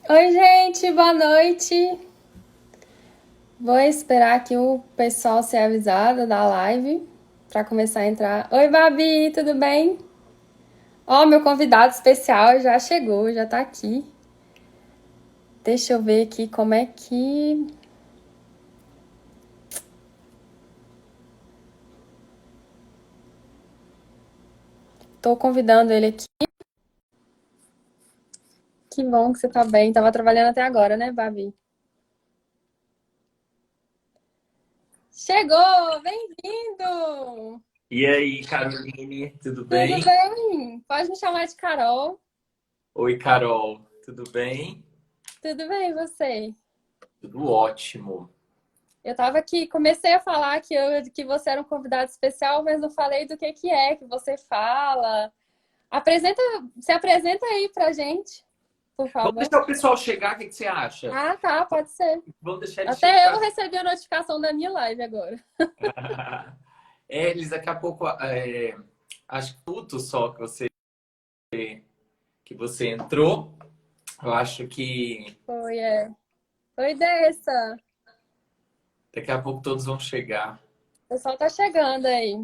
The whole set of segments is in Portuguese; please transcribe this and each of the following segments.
Oi, gente, boa noite. Vou esperar aqui o pessoal ser avisado da live para começar a entrar. Oi, Babi, tudo bem? Ó, meu convidado especial já chegou, já tá aqui. Deixa eu ver aqui como é que. Tô convidando ele aqui. Que bom que você tá bem. Tava trabalhando até agora, né, Babi? Chegou! Bem-vindo! E aí, Caroline, tudo Tudo bem? bem? Pode me chamar de Carol. Oi, Carol, tudo bem? Tudo bem, e você? Tudo ótimo. Eu tava aqui, comecei a falar que você era um convidado especial, mas não falei do que você fala. Apresenta, se apresenta aí pra gente, por Vamos favor. deixar o pessoal chegar, o que você acha? Ah, tá, pode ser. Vamos deixar eles Até eu chegar. recebi a notificação da minha live agora. É, eles daqui a pouco, acho que tudo só que você entrou. Eu acho que Foi, é. Foi dessa. daqui a pouco todos vão chegar. O pessoal tá chegando aí.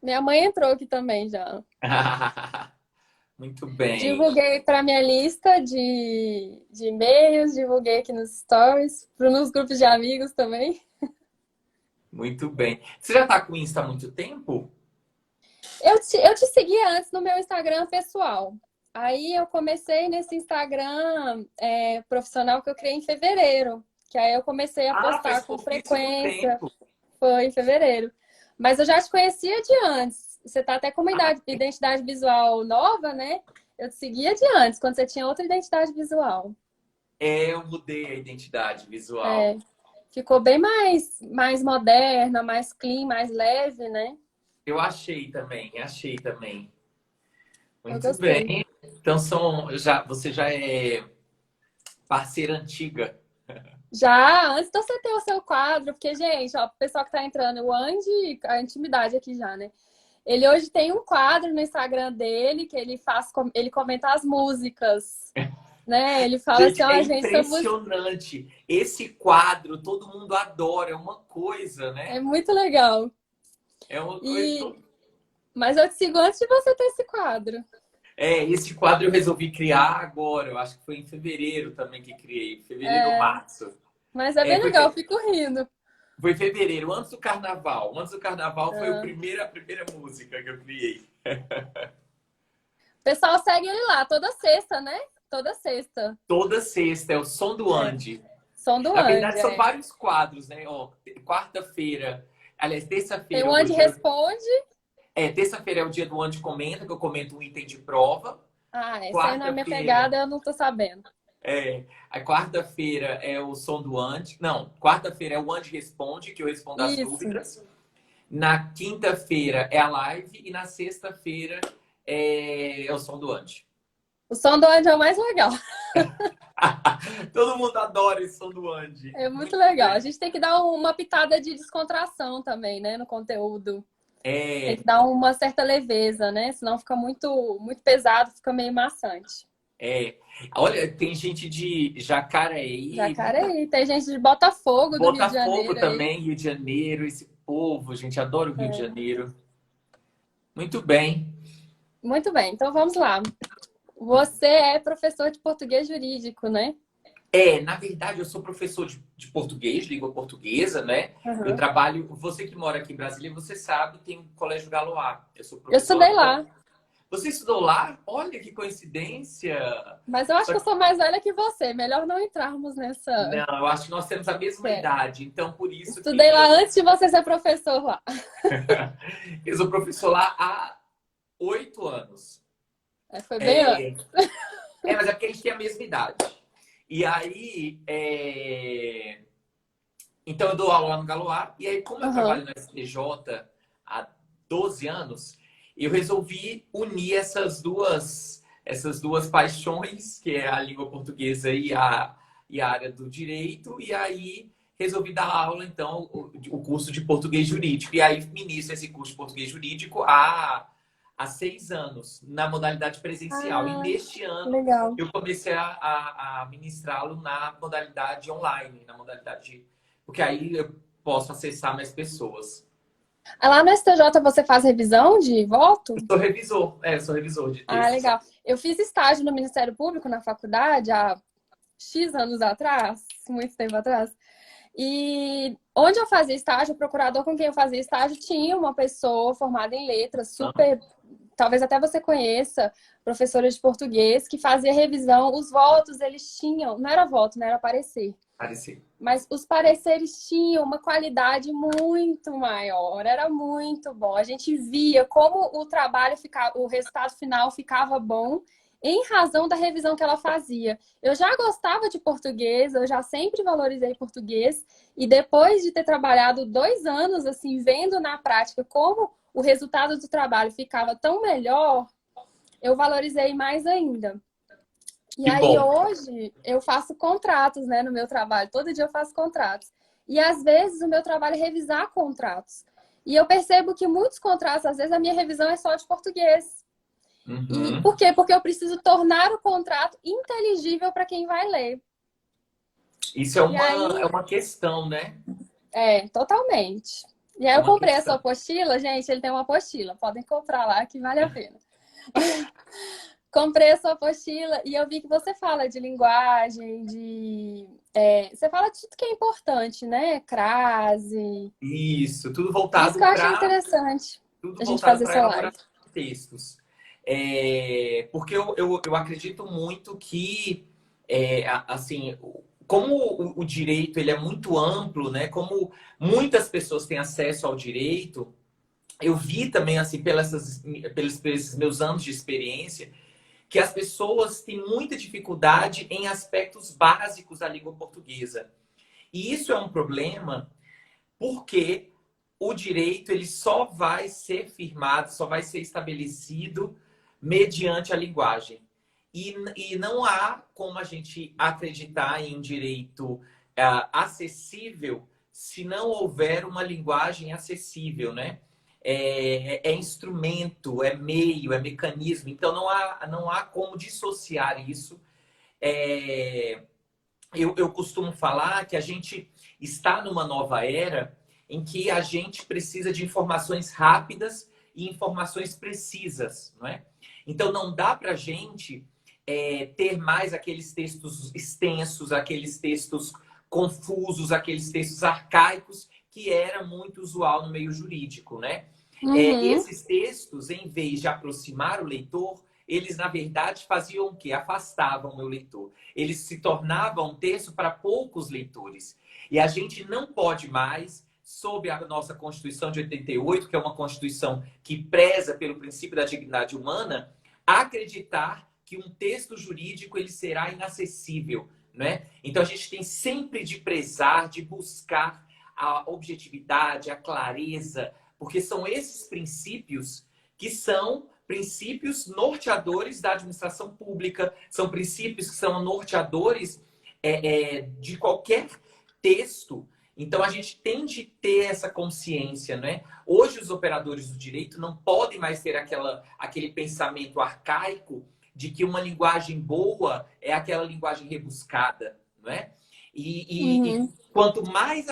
Minha mãe entrou aqui também já. Muito bem, Divulguei para minha lista de e-mails, divulguei aqui nos stories, nos grupos de amigos também. muito bem. Você já está com o Insta há muito tempo? Eu te seguia antes no meu Instagram pessoal. Aí eu comecei nesse Instagram profissional que eu criei em fevereiro. Que aí eu comecei a Ah, faz postar com pouquíssimo frequência. tempo. Foi em fevereiro. Mas eu já te conhecia de antes. Você tá até com uma Ah, identidade visual nova, né? Eu te seguia de antes, quando você tinha outra identidade visual. eu mudei a identidade visual. É, ficou bem mais moderna, mais clean, mais leve, né? Eu achei também, achei também. Eu Muito gostei. bem. Então você já é parceira antiga. Já, antes de você ter o seu quadro, porque, gente, ó, o pessoal que tá entrando, o Andy, a intimidade aqui já, né? Ele hoje tem um quadro no Instagram dele que ele ele comenta as músicas, né? Ele fala assim, Gente, é ó, gente, essa música impressionante. Esse quadro todo mundo adora, é uma coisa, é né? muito legal. É uma coisa. E, mas eu te sigo antes de você ter esse quadro. Esse quadro eu resolvi criar agora. Eu acho que foi em fevereiro também que criei, fevereiro ou março. Mas é É, bem legal, eu fico rindo. foi fevereiro, antes do carnaval. Antes do carnaval foi Ah. a primeira música que eu criei. O pessoal segue ele lá, toda sexta, né? Toda sexta. Toda sexta, é o som do É. Andy. Som do Na Andy, verdade, são é. vários quadros, né? Ó, quarta-feira, aliás, Tem terça-feira o é o Andy dia. Responde. Terça-feira é o dia do Andy Comenta, que eu comento um item de prova. Ah, essa aí não é minha Quarta-feira, pegada, eu não tô sabendo. a quarta-feira é o som do Andy. Não, quarta-feira é o Andy Responde, que eu respondo as Isso. dúvidas. Na quinta-feira é a live e na sexta-feira é o som do Andy. O som do Andy é o mais legal. Todo mundo adora esse som do Andy. É muito Muito legal. A bem. gente tem que dar uma pitada de descontração também, né, no conteúdo. Tem que É, dar uma certa leveza, né? Senão fica muito pesado, fica meio maçante. é. Olha, tem gente de Jacareí, Jacareí, tem gente de Botafogo, do Rio de Botafogo Janeiro aí. também, Rio de Janeiro, esse povo, gente, adora o Rio de Janeiro. Muito bem. Muito bem, então vamos lá. Você é professor de português jurídico, né? Na verdade, eu sou professor de português, língua portuguesa, né? Eu Uhum. trabalho, você que mora aqui em Brasília, você sabe, tem o Colégio Galois. Eu sou Eu professor estudei lá. lá, Você estudou lá? Olha que coincidência. mas eu acho Só que eu que- sou mais velha que você. Melhor não entrarmos nessa. Não, eu acho que nós temos a mesma É. idade, então por isso Estudei que lá antes de você ser professor lá. eu sou professor lá há 8 anos. Foi bem É, antes. mas é porque a gente tem a mesma idade. E aí, então eu dou aula lá no Galois, e aí como eu Uhum. trabalho no STJ há 12 anos, eu resolvi unir essas duas paixões, que é a língua portuguesa e a área do direito, e aí resolvi dar aula, então, o curso de português jurídico. E aí ministro esse curso de português jurídico há há 6 anos na modalidade presencial. E Ah, neste ano legal. eu comecei a ministrá-lo na modalidade online, na modalidade. Porque aí eu posso acessar mais pessoas. Lá no STJ você faz revisão de voto? Eu sou revisor de Ah, textos. legal. Eu fiz estágio no Ministério Público na faculdade há X anos atrás, muito tempo atrás. E onde eu fazia estágio, o procurador com quem eu fazia estágio tinha uma pessoa formada em letras, super, talvez até você conheça, professora de português, que fazia revisão. Os votos eles tinham, não era voto, não era parecer. Parecer. Mas os pareceres tinham uma qualidade muito maior, era muito bom. A gente via como o trabalho ficava, o resultado final ficava bom em razão da revisão que ela fazia. Eu já gostava de português, eu já sempre valorizei português, e depois de ter trabalhado 2 anos, assim, vendo na prática como o resultado do trabalho ficava tão melhor, eu valorizei mais ainda. E Que aí bom. hoje eu faço contratos, né, no meu trabalho. Todo dia eu faço contratos. E às vezes o meu trabalho é revisar contratos. E eu percebo que muitos contratos, às vezes a minha revisão é só de português. E Uhum. por quê? Porque eu preciso tornar o contrato inteligível para quem vai ler. Isso é E é aí, uma questão, né? totalmente. E aí É eu uma comprei a sua questão. apostila, gente, ele tem uma apostila. Podem comprar lá que vale a pena. Comprei a sua apostila e eu vi que você fala de linguagem, você fala de tudo que é importante, né? Crase. Isso, Por isso que eu achei interessante tudo a gente voltado fazer para essa live. elaboração de textos. Porque eu acredito muito que, assim, como o direito ele é muito amplo, né? Como muitas pessoas têm acesso ao direito, eu vi também, assim, pelos esses meus anos de experiência, que as pessoas têm muita dificuldade em aspectos básicos da língua portuguesa. E isso é um problema porque o direito ele só vai ser firmado, só vai ser estabelecido mediante a linguagem. E não há como a gente acreditar em um direito acessível se não houver uma linguagem acessível, né? É instrumento, é meio, é mecanismo. Então não há como dissociar isso. É, eu costumo falar que a gente está numa nova era em que a gente precisa de informações rápidas e informações precisas, não é? Então não dá para a gente ter mais aqueles textos extensos, aqueles textos confusos, aqueles textos arcaicos que era muito usual no meio jurídico, né? Uhum. Esses textos, em vez de aproximar o leitor, eles na verdade faziam o quê? Afastavam o meu leitor. Eles se tornavam um texto para poucos leitores. E a gente não pode mais, sob a nossa Constituição de 88, que é uma Constituição que preza pelo princípio da dignidade humana, acreditar que um texto jurídico ele será inacessível, né? Então a gente tem sempre de prezar, de buscar a objetividade, a clareza, porque são esses princípios que são princípios norteadores da administração pública, são princípios que são norteadores de qualquer texto. Então a gente tem de ter essa consciência, né? Hoje os operadores do direito não podem mais ter aquele pensamento arcaico de que uma linguagem boa é aquela linguagem rebuscada, não é? E Uhum. quanto mais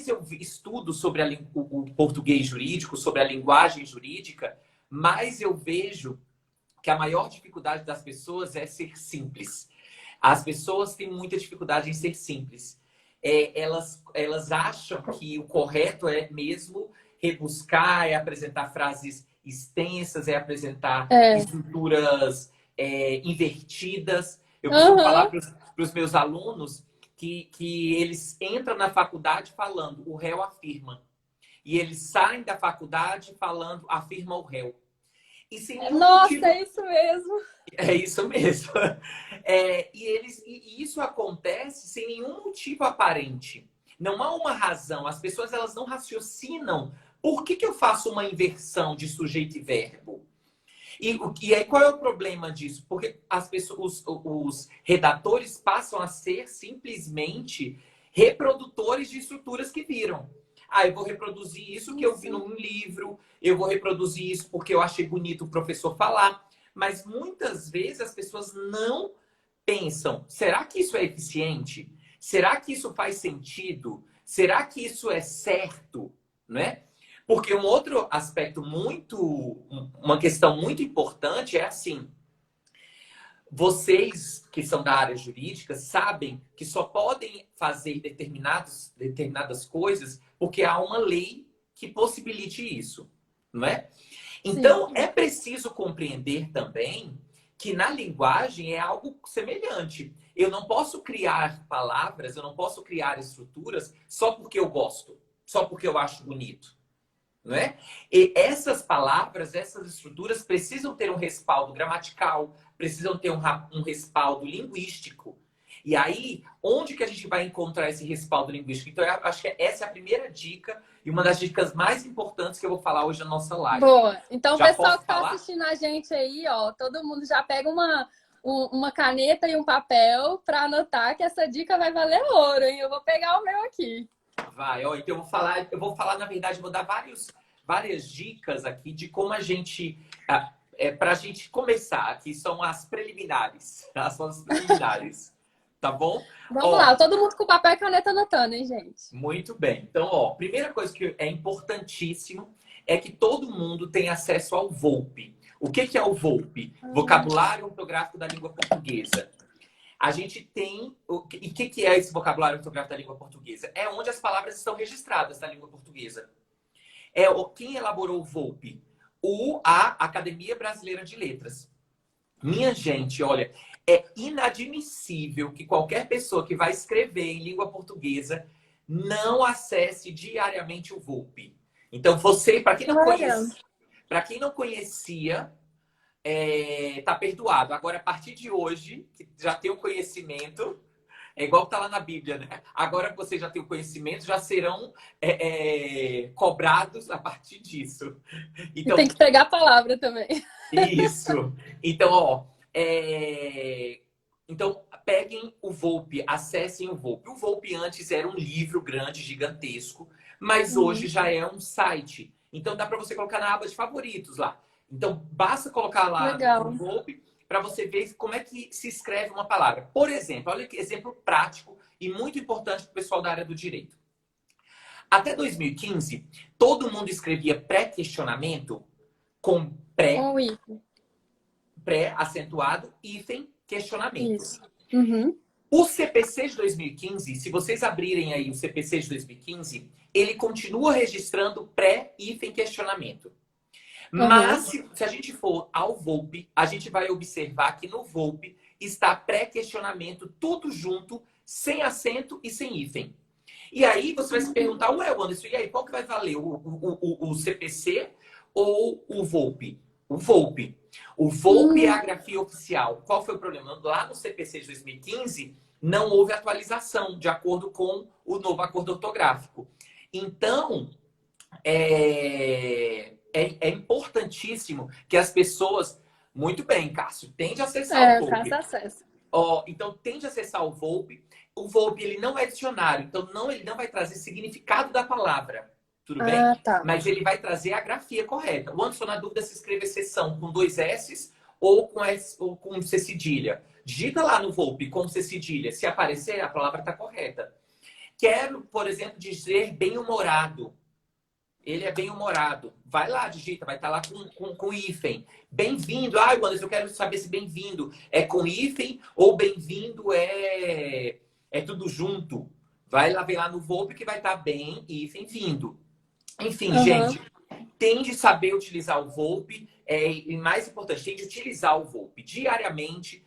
eu estudo sobre o português jurídico, sobre a linguagem jurídica, mais eu vejo que a maior dificuldade das pessoas é ser simples. As pessoas têm muita dificuldade em ser simples. Elas acham que o correto é mesmo rebuscar, é apresentar frases extensas, é apresentar É. estruturas invertidas. Eu costumo falar Uhum. para os meus alunos que eles entram na faculdade falando o réu afirma. E eles saem da faculdade falando afirma o réu. E sem nenhum Nossa, motivo. é isso mesmo. É isso mesmo. E isso acontece sem nenhum motivo aparente. Não há uma razão. As pessoas elas não raciocinam. Por que eu faço uma inversão de sujeito e verbo? E aí qual é o problema disso? Porque as pessoas, os redatores passam a ser simplesmente reprodutores de estruturas que viram. Ah, eu vou reproduzir isso que eu vi num livro, eu vou reproduzir isso porque eu achei bonito o professor falar. Mas muitas vezes as pessoas não pensam, será que isso é eficiente? Será que isso faz sentido? Será que isso é certo? Né? Porque um outro aspecto uma questão muito importante é assim, vocês que são da área jurídica sabem que só podem fazer determinadas coisas porque há uma lei que possibilite isso, não é? Sim. Então, é preciso compreender também que na linguagem é algo semelhante. Eu não posso criar palavras, eu não posso criar estruturas só porque eu gosto, só porque eu acho bonito, não é? E essas palavras, essas estruturas precisam ter um respaldo gramatical, precisam ter um respaldo linguístico. E aí, onde que a gente vai encontrar esse respaldo linguístico? Então, eu acho que essa é a primeira dica e uma das dicas mais importantes que eu vou falar hoje na nossa live. Boa. Então, o Já pessoal posso que está falar? assistindo a gente aí, ó, todo mundo já pega uma caneta e um papel para anotar que essa dica vai valer ouro, hein? Eu vou pegar o meu aqui. Vai, ó, então eu vou falar, na verdade, vou dar várias dicas aqui de como a gente, para a gente começar, aqui são as preliminares, tá? São as preliminares, tá bom? Vamos lá, Ó, todo mundo com papel e caneta anotando, hein, gente? muito bem. Então, ó, primeira coisa que é importantíssimo é que todo mundo tem acesso ao VOLPE. O que que é o VOLPE? Vocabulário Ortográfico da Língua Portuguesa. A gente tem. E o que é esse vocabulário ortográfico da língua portuguesa? É onde as palavras estão registradas na língua portuguesa. Quem elaborou o VOLPE? A Academia Brasileira de Letras. Minha gente, olha, é inadmissível que qualquer pessoa que vai escrever em língua portuguesa não acesse diariamente o VOLPE. Então, você, Olha, para quem não conhecia, tá perdoado. Agora, a partir de hoje, que já tem o conhecimento, é igual que tá lá na Bíblia, né? Agora que você já tem o conhecimento, já serão cobrados a partir disso. e tem Então, que pegar a palavra também. isso. Então, ó, então peguem o Volpe, acessem o Volpe. O Volpe antes era um livro grande, gigantesco, mas hoje já é um site. Então dá para você colocar na aba de favoritos lá. Então basta colocar lá no Legal. Volpe para você ver como é que se escreve uma palavra. Por exemplo, olha que exemplo prático e muito importante para o pessoal da área do direito. Até 2015, todo mundo escrevia pré-questionamento com Com o i. pré-acentuado, hífen, questionamento. Isso. Uhum. O CPC de 2015, se vocês abrirem aí o CPC de 2015, ele continua registrando pré-hífen questionamento. Uhum. Mas, se a gente for ao VOLPE, a gente vai observar que no VOLPE está pré-questionamento tudo junto, sem acento e sem hífen. E aí você vai se perguntar, ué, Anderson, e aí, qual que vai valer? O CPC ou o VOLPE? O VOLPE. O VOLPE é a grafia oficial. Qual foi o problema? Lá no CPC de 2015, não houve atualização de acordo com o novo acordo ortográfico. Então, é importantíssimo que as pessoas... Muito bem, Cássio, tende a acessar o Eu VOLPE. faço acesso. Então, tende a acessar o VOLPE. O VOLPE ele não é dicionário, então ele não vai trazer significado da palavra. Tudo bem? Ah, tá. Mas ele vai trazer a grafia correta. O Anderson, na dúvida, se escreve exceção com 2 S ou com C cedilha. Digita lá no VOLPE com C cedilha. Se aparecer, a palavra está correta. Quero, por exemplo, dizer bem-humorado. Ele é bem-humorado. Vai lá, digita, vai estar lá com hífen. Bem-vindo. Ah, Anderson, eu quero saber se bem-vindo é com hífen ou bem-vindo é tudo junto. Vai lá ver lá no VOLPE que vai estar bem, hífen, vindo. Enfim, Uhum. gente, tem de saber utilizar o VOLPE. E mais importante, tem de utilizar o VOLPE diariamente.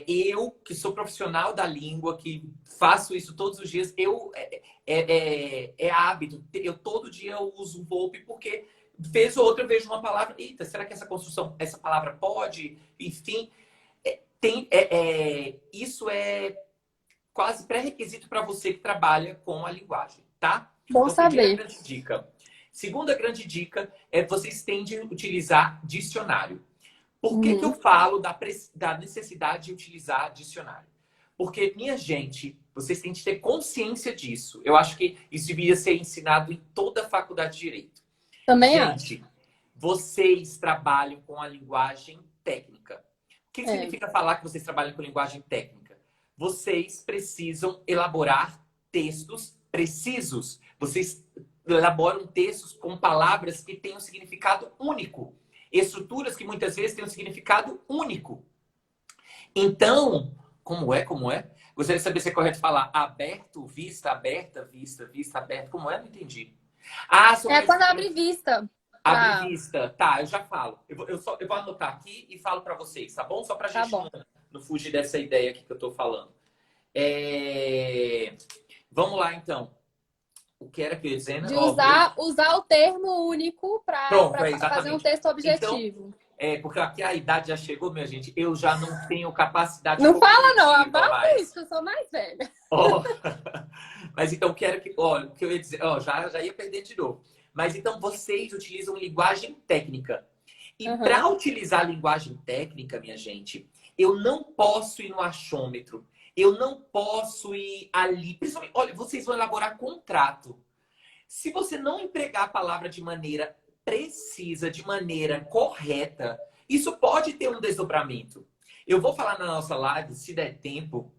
Eu, que sou profissional da língua, que faço isso todos os dias, é hábito. Eu todo dia eu uso o VOLPE porque vez ou outra eu vejo uma palavra, eita, será que essa palavra pode? Enfim, isso é quase pré-requisito para você que trabalha com a linguagem, tá? Bom Então, primeira saber. grande dica. Segunda grande dica é vocês têm de utilizar dicionário. Por que eu Uhum. falo da necessidade de utilizar dicionário? Porque, minha gente, Vocês têm que ter consciência disso. Eu acho que isso devia ser ensinado em toda a faculdade de Direito. Também acho. Gente, vocês trabalham com a linguagem técnica. O que significa falar que vocês trabalham com linguagem técnica? Vocês precisam elaborar textos precisos. Vocês elaboram textos com palavras que têm um significado único. Estruturas que muitas vezes têm um significado único. Então, como é? Gostaria de saber se é correto falar aberto, vista, aberta, vista, aberto. Como é? Não entendi. É quando abre vista. Abre vista. Tá, eu já falo. Eu vou anotar aqui e falo para vocês, tá bom? Só pra gente não fugir dessa ideia aqui que eu tô falando. Vamos lá, então. O que era que eu ia dizer? De usar o termo único para fazer um texto objetivo. Então, porque aqui a idade já chegou, minha gente. Eu já não tenho capacidade... Não fala não, fala isso, eu sou mais velha. Mas então, o que eu ia dizer... Já ia perder de novo. Mas então, vocês utilizam linguagem técnica. E para utilizar linguagem técnica, minha gente, eu não posso ir no achômetro. Eu não posso ir ali. Principalmente, olha, vocês vão elaborar contrato. Se você não empregar a palavra de maneira precisa, de maneira correta, isso pode ter um desdobramento. Eu vou falar na nossa live, se der tempo,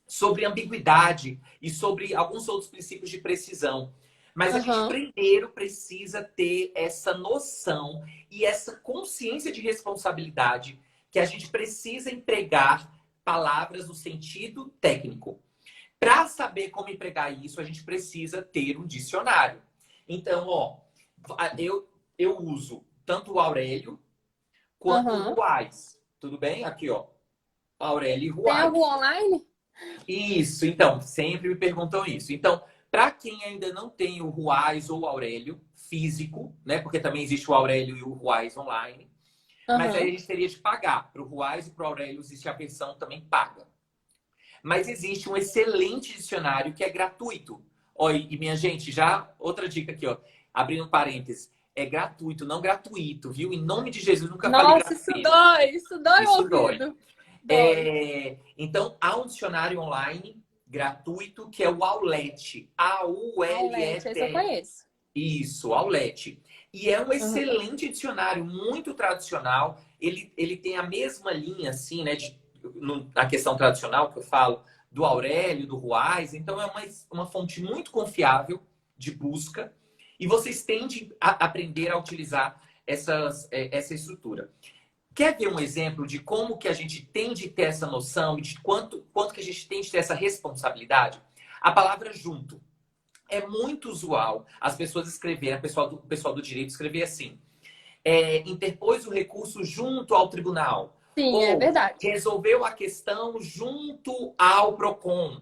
sobre ambiguidade e sobre alguns outros princípios de precisão. Mas a gente primeiro precisa ter essa noção e essa consciência de responsabilidade que a gente precisa empregar palavras no sentido técnico. Para saber como empregar isso, a gente precisa ter um dicionário. Então, eu uso tanto o Aurélio quanto o Ruais. Tudo bem? Aqui, Aurélio e Ruais. Tem algo online? Isso, então, sempre me perguntam isso. Então, para quem ainda não tem o Ruais ou o Aurélio físico, né? Porque também existe o Aurélio e o Ruais online. Mas aí a gente teria de pagar. Para o Ruais e para o Aurélio existe a versão também paga. Mas existe um excelente dicionário que é gratuito. E minha gente, já outra dica aqui, abrindo parênteses. É gratuito, não gratuito, viu? Em nome de Jesus, nunca falei gratuito. Nossa, isso dói o ouvido. Então, há um dicionário online gratuito que é o Aulete. A-U-L-E-T. Esse eu conheço. Isso, Aulete. E é um excelente dicionário, muito tradicional. Ele tem a mesma linha, assim, né? Na questão tradicional que eu falo, do Aurélio, do Ruais. Então, é uma fonte muito confiável de busca. E vocês tendem a aprender a utilizar essa estrutura. Quer ver um exemplo de como que a gente tem de ter essa noção e de quanto que a gente tem de ter essa responsabilidade? A palavra junto. É muito usual as pessoas escreverem, o pessoal do direito escrever assim. Interpôs o recurso junto ao tribunal. Sim, é verdade. Resolveu a questão junto ao PROCON.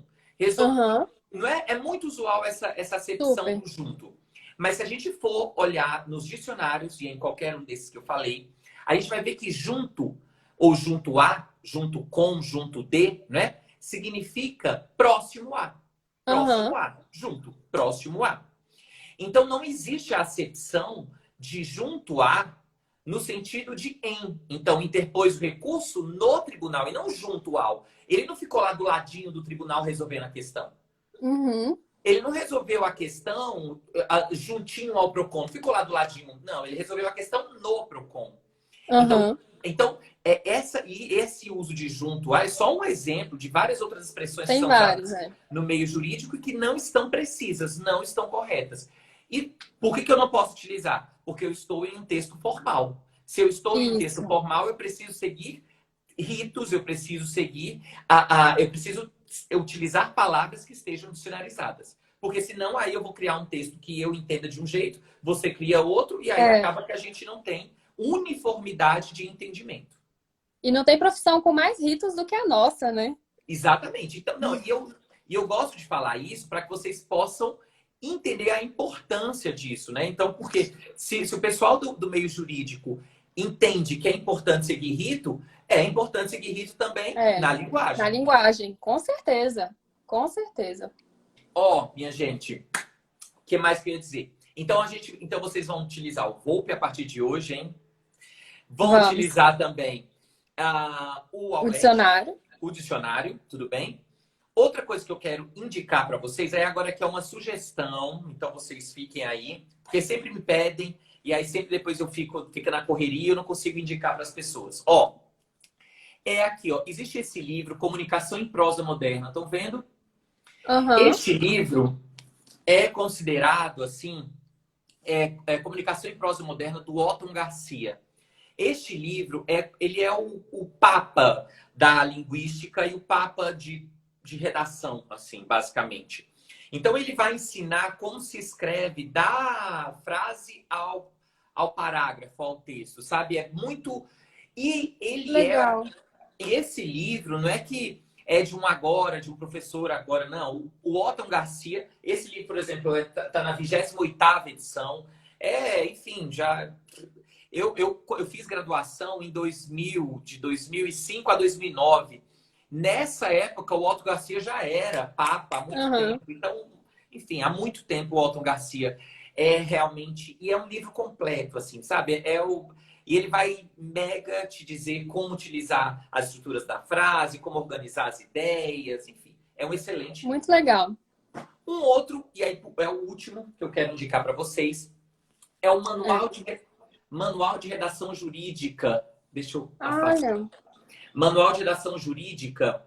Não é muito usual essa acepção do junto. Mas se a gente for olhar nos dicionários, e em qualquer um desses que eu falei, a gente vai ver que junto, ou junto a, junto com, junto de, né? Significa próximo a. Próximo a. Junto. Próximo a. Então, não existe a acepção de junto a no sentido de em. Então, interpôs o recurso no tribunal e não junto ao. Ele não ficou lá do ladinho do tribunal resolvendo a questão. Ele não resolveu a questão juntinho ao PROCON. Não ficou lá do ladinho. Não, ele resolveu a questão no PROCON. Então esse uso de junto a é só um exemplo de várias outras expressões que são usadas no meio jurídico e que não estão precisas, não estão corretas. E por que eu não posso utilizar? Porque eu estou em um texto formal. Se eu estou em um texto formal, eu preciso seguir ritos, eu preciso seguir... eu preciso utilizar palavras que estejam dicionarizadas. Porque senão aí eu vou criar um texto que eu entenda de um jeito, você cria outro, e aí acaba que a gente não tem uniformidade de entendimento. E não tem profissão com mais ritos do que a nossa, né? Exatamente. Então, eu gosto de falar isso para que vocês possam entender a importância disso, né? Então, porque se o pessoal do meio jurídico entende que é importante seguir rito, é importante seguir rito também na linguagem. Na linguagem, com certeza. Com certeza. Minha gente, o que mais queria dizer? Então, vocês vão utilizar o Volpe a partir de hoje, hein? Vão utilizar também o Aurélio, dicionário. O dicionário, tudo bem? Outra coisa que eu quero indicar para vocês é agora que é uma sugestão, então vocês fiquem aí, porque sempre me pedem e aí sempre depois eu fico na correria e eu não consigo indicar para as pessoas. Ó, é aqui, ó, existe esse livro, Comunicação em Prosa Moderna, estão vendo? Aham. Este livro é considerado, assim, Comunicação em Prosa Moderna, do Otton Garcia. Este livro, ele é o papa da linguística e o papa de redação, assim, basicamente. Então, ele vai ensinar como se escreve da frase ao parágrafo, ao texto, sabe? É muito... E ele é... Legal. Esse livro não é que é de um agora, de um professor agora, não. O Otton Garcia, esse livro, por exemplo, tá na 28ª edição. Enfim, já... Eu fiz graduação em 2000, de 2005 a 2009. Nessa época, o Otton Garcia já era papa há muito Aham. tempo. Então, enfim, há muito tempo o Otton Garcia é realmente... E é um livro completo, assim, sabe? E ele vai mega te dizer como utilizar as estruturas da frase, como organizar as ideias, enfim. É um excelente livro. Muito legal. Um outro, e aí é o último que eu quero indicar para vocês, é o É. Manual de Redação Jurídica. Deixa eu afastar. Olha. Manual de Redação Jurídica,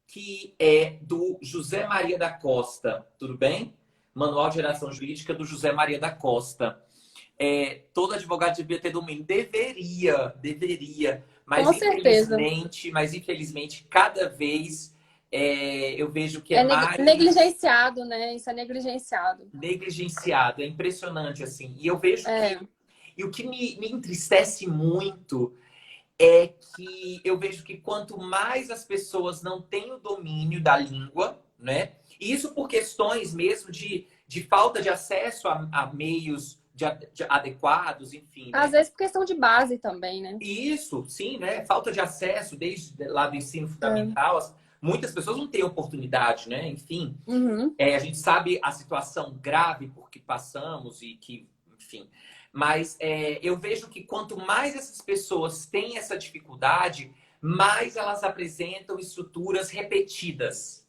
que é do José Maria da Costa. Tudo bem? Manual de Redação Jurídica do José Maria da Costa. Todo advogado devia ter domínio. Deveria. Com certeza. Mas infelizmente, cada vez eu vejo que é É mais negligenciado, né? Isso é negligenciado. negligenciado. É impressionante, assim. E eu vejo É. que... E o que me entristece muito é que eu vejo que quanto mais as pessoas não têm o domínio da língua, né? E isso por questões mesmo de falta de acesso a meios de adequados, enfim, Às né? vezes por questão de base também, né? E isso, sim, né? Falta de acesso desde lá do ensino É. fundamental. Muitas pessoas não têm oportunidade, né? Enfim, Uhum. a gente sabe a situação grave por que passamos e que, enfim. Mas eu vejo que quanto mais essas pessoas têm essa dificuldade, mais elas apresentam estruturas repetidas.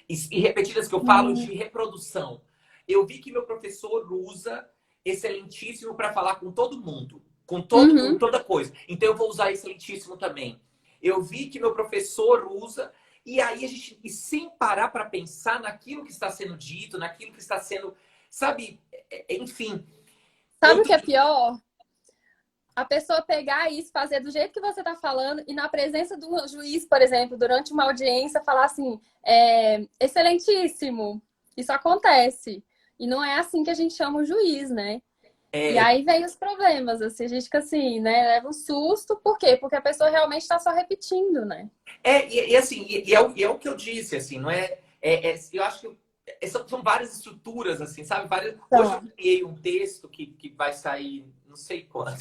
E repetidas que eu falo Uhum. de reprodução. Eu vi que meu professor usa excelentíssimo para falar com todo mundo, com Uhum. toda coisa. Então eu vou usar excelentíssimo também. Eu vi que meu professor usa, e aí a gente, e sem parar para pensar naquilo que está sendo dito, naquilo que está sendo, sabe, enfim. Sabe o Outro que é pior? A pessoa pegar isso, fazer do jeito que você está falando e na presença do juiz, por exemplo, durante uma audiência, falar assim, excelentíssimo, isso acontece. E não é assim que a gente chama o juiz, né? E é, aí vem os problemas, assim, a gente fica assim, né? Leva um susto, por quê? Porque a pessoa realmente está só repetindo, né? assim, é o que eu disse, assim, não é, eu acho que são várias estruturas, assim, sabe? Hoje eu Então, criei um texto que vai sair, não sei quando,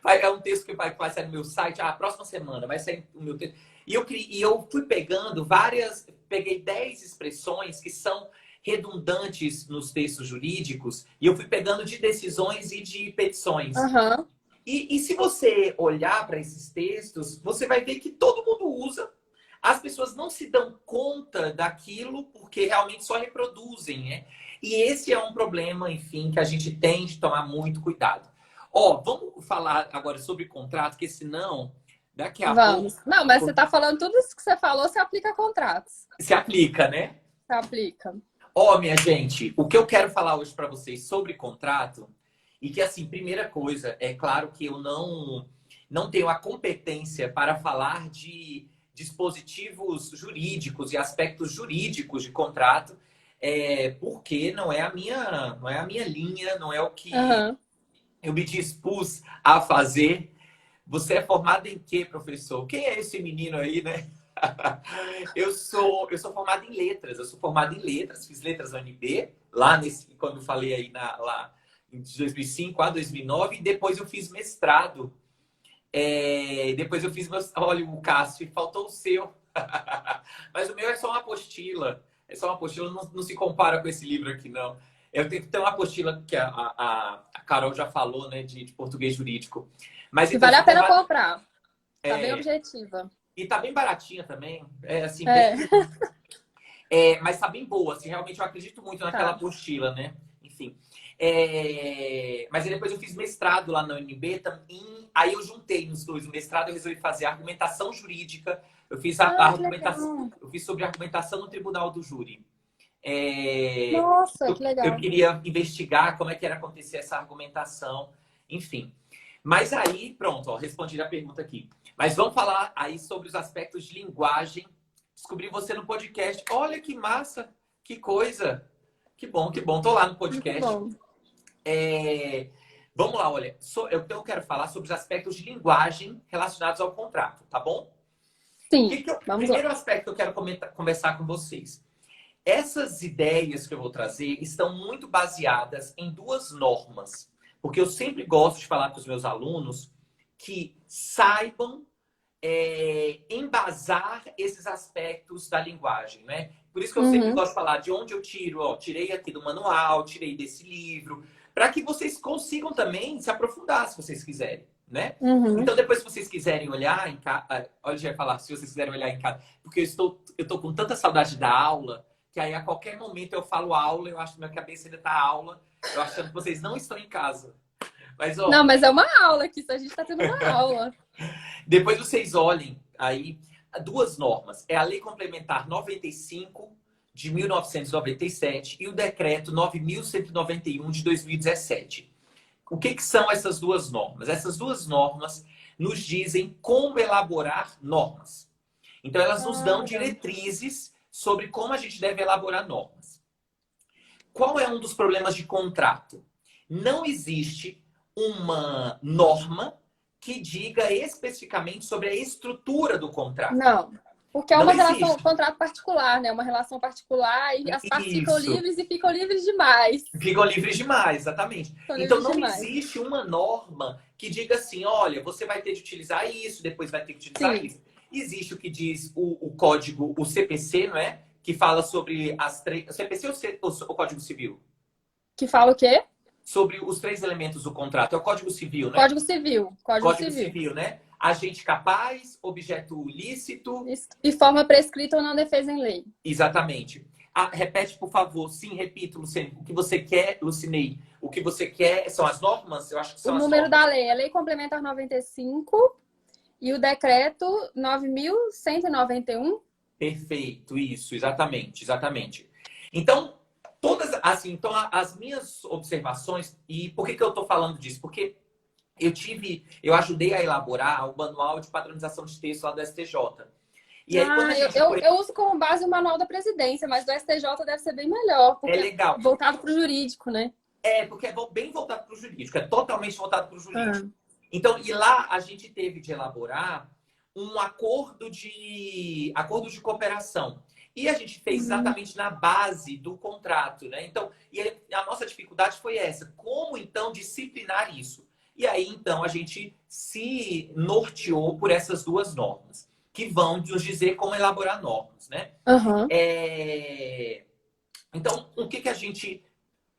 é um texto que vai sair no meu site, próxima semana vai sair o meu texto. E eu fui pegando peguei 10 expressões que são redundantes nos textos jurídicos, e eu fui pegando de decisões e de petições. aham. E se você olhar para esses textos, você vai ver que todo mundo usa. As pessoas não se dão conta daquilo porque realmente só reproduzem, né? E esse é um problema, enfim, que a gente tem de tomar muito cuidado. Ó, vamos falar agora sobre contrato, porque senão, daqui a pouco, Vamos. Não, mas você está falando tudo isso que você falou, você aplica a contratos. se aplica, né? Você aplica. Ó, minha gente, o que eu quero falar hoje para vocês sobre contrato, e que, assim, primeira coisa, é claro que eu não tenho a competência para falar de dispositivos jurídicos e aspectos jurídicos de contrato, porque não é a minha linha, não é o que Aham. eu me dispus a fazer. Você é formado em quê, professor? Quem é esse menino aí, né? Eu sou formado em letras. Eu sou formado em letras, fiz letras na UNB, quando falei aí lá em 2005 a 2009, e depois eu fiz mestrado. Depois eu fiz olha, o Cássio, faltou o seu. Mas o meu é só uma apostila. É só uma apostila, não se compara com esse livro aqui, não. Eu tenho que ter uma apostila que a Carol já falou, né, de português jurídico. Mas Que então, eu vale a sou pena formado. comprar. Tá bem objetiva. E tá bem baratinha também. É assim, É, bem. Mas tá bem boa, assim, realmente eu acredito muito naquela tá. apostila, né? Enfim. Mas aí depois eu fiz mestrado lá na UNB, aí eu juntei nos dois. O mestrado eu resolvi fazer argumentação jurídica, eu fiz a Ah, que argumentação, legal. eu fiz sobre argumentação no tribunal do júri. É, Nossa, eu, que eu legal. queria investigar como é que era acontecer essa argumentação, enfim. Mas aí, pronto, ó, respondi a pergunta aqui. Mas vamos falar aí sobre os aspectos de linguagem. Descobri você no podcast. Olha que massa, que coisa. Que bom, que bom. Tô lá no Muito podcast. bom. É, Vamos lá, olha. Eu quero falar sobre os aspectos de linguagem relacionados ao contrato, tá bom? Sim, vamos lá. Primeiro aspecto que eu quero conversar com vocês. Essas ideias que eu vou trazer estão muito baseadas em duas normas. Porque eu sempre gosto de falar para os meus alunos que saibam embasar esses aspectos da linguagem, né? Por isso que eu sempre Uhum, gosto de falar de onde eu tiro, ó, tirei aqui do manual, tirei desse livro, para que vocês consigam também se aprofundar, se vocês quiserem, né? uhum. Então, depois, se vocês quiserem olhar em casa, olha, já ia falar, se vocês quiserem olhar em casa, porque eu tô com tanta saudade da aula, que aí a qualquer momento eu falo aula, eu acho que minha cabeça ainda tá aula, eu achando que vocês não estão em casa. Mas, Não, ó, mas é uma aula aqui, a gente tá tendo uma aula. depois vocês olhem aí duas normas. É a Lei Complementar 95 de 1997 e o Decreto 9.191 de 2017. O que são essas duas normas? Essas duas normas nos dizem como elaborar normas. Então, elas nos Ah, dão legal. diretrizes sobre como a gente deve elaborar normas. Qual é um dos problemas de contrato? Não existe uma norma que diga especificamente sobre a estrutura do contrato. Não, porque é Não uma relação, existe. contrato particular, né? Uma relação particular e as partes Isso. ficam livres demais. Ficam livres demais, exatamente. Ficam Então livres não demais. existe uma norma que diga assim, olha, você vai ter de utilizar isso, depois vai ter que utilizar Sim. isso. Existe o que diz o código, o CPC, não é? Que fala sobre as três. O CPC ou o Código Civil? Que fala o quê? Sobre os três elementos do contrato. É o Código Civil, né? Código Civil. Código Código Civil. Civil, né? Agente capaz, objeto lícito. De forma prescrita ou não defesa em lei. Exatamente. Repete, por favor. Sim, repito, Luciane. O que você quer, Lucinei? O que você quer são as normas? Eu acho que O são as número da normas. lei, a Lei Complementar 95 e o decreto 9.191. Perfeito, isso, exatamente, exatamente. Então, todas, assim, então as minhas observações, e por que eu estou falando disso? Porque eu ajudei a elaborar o manual de padronização de texto lá do STJ. E aí, quando Ah, a gente eu uso como base o manual da presidência, mas do STJ deve ser bem melhor, é porque é legal. voltado para o jurídico, né? Porque é bem voltado para o jurídico, é totalmente voltado para o Ah. jurídico. Então, e lá a gente teve de elaborar um acordo de cooperação. E a gente fez Uhum. exatamente na base do contrato, né? Então, e aí, a nossa dificuldade foi essa. Como, então, disciplinar isso? E aí, então, a gente se norteou por essas duas normas, que vão nos dizer como elaborar normas, né? Aham. Então, o que a gente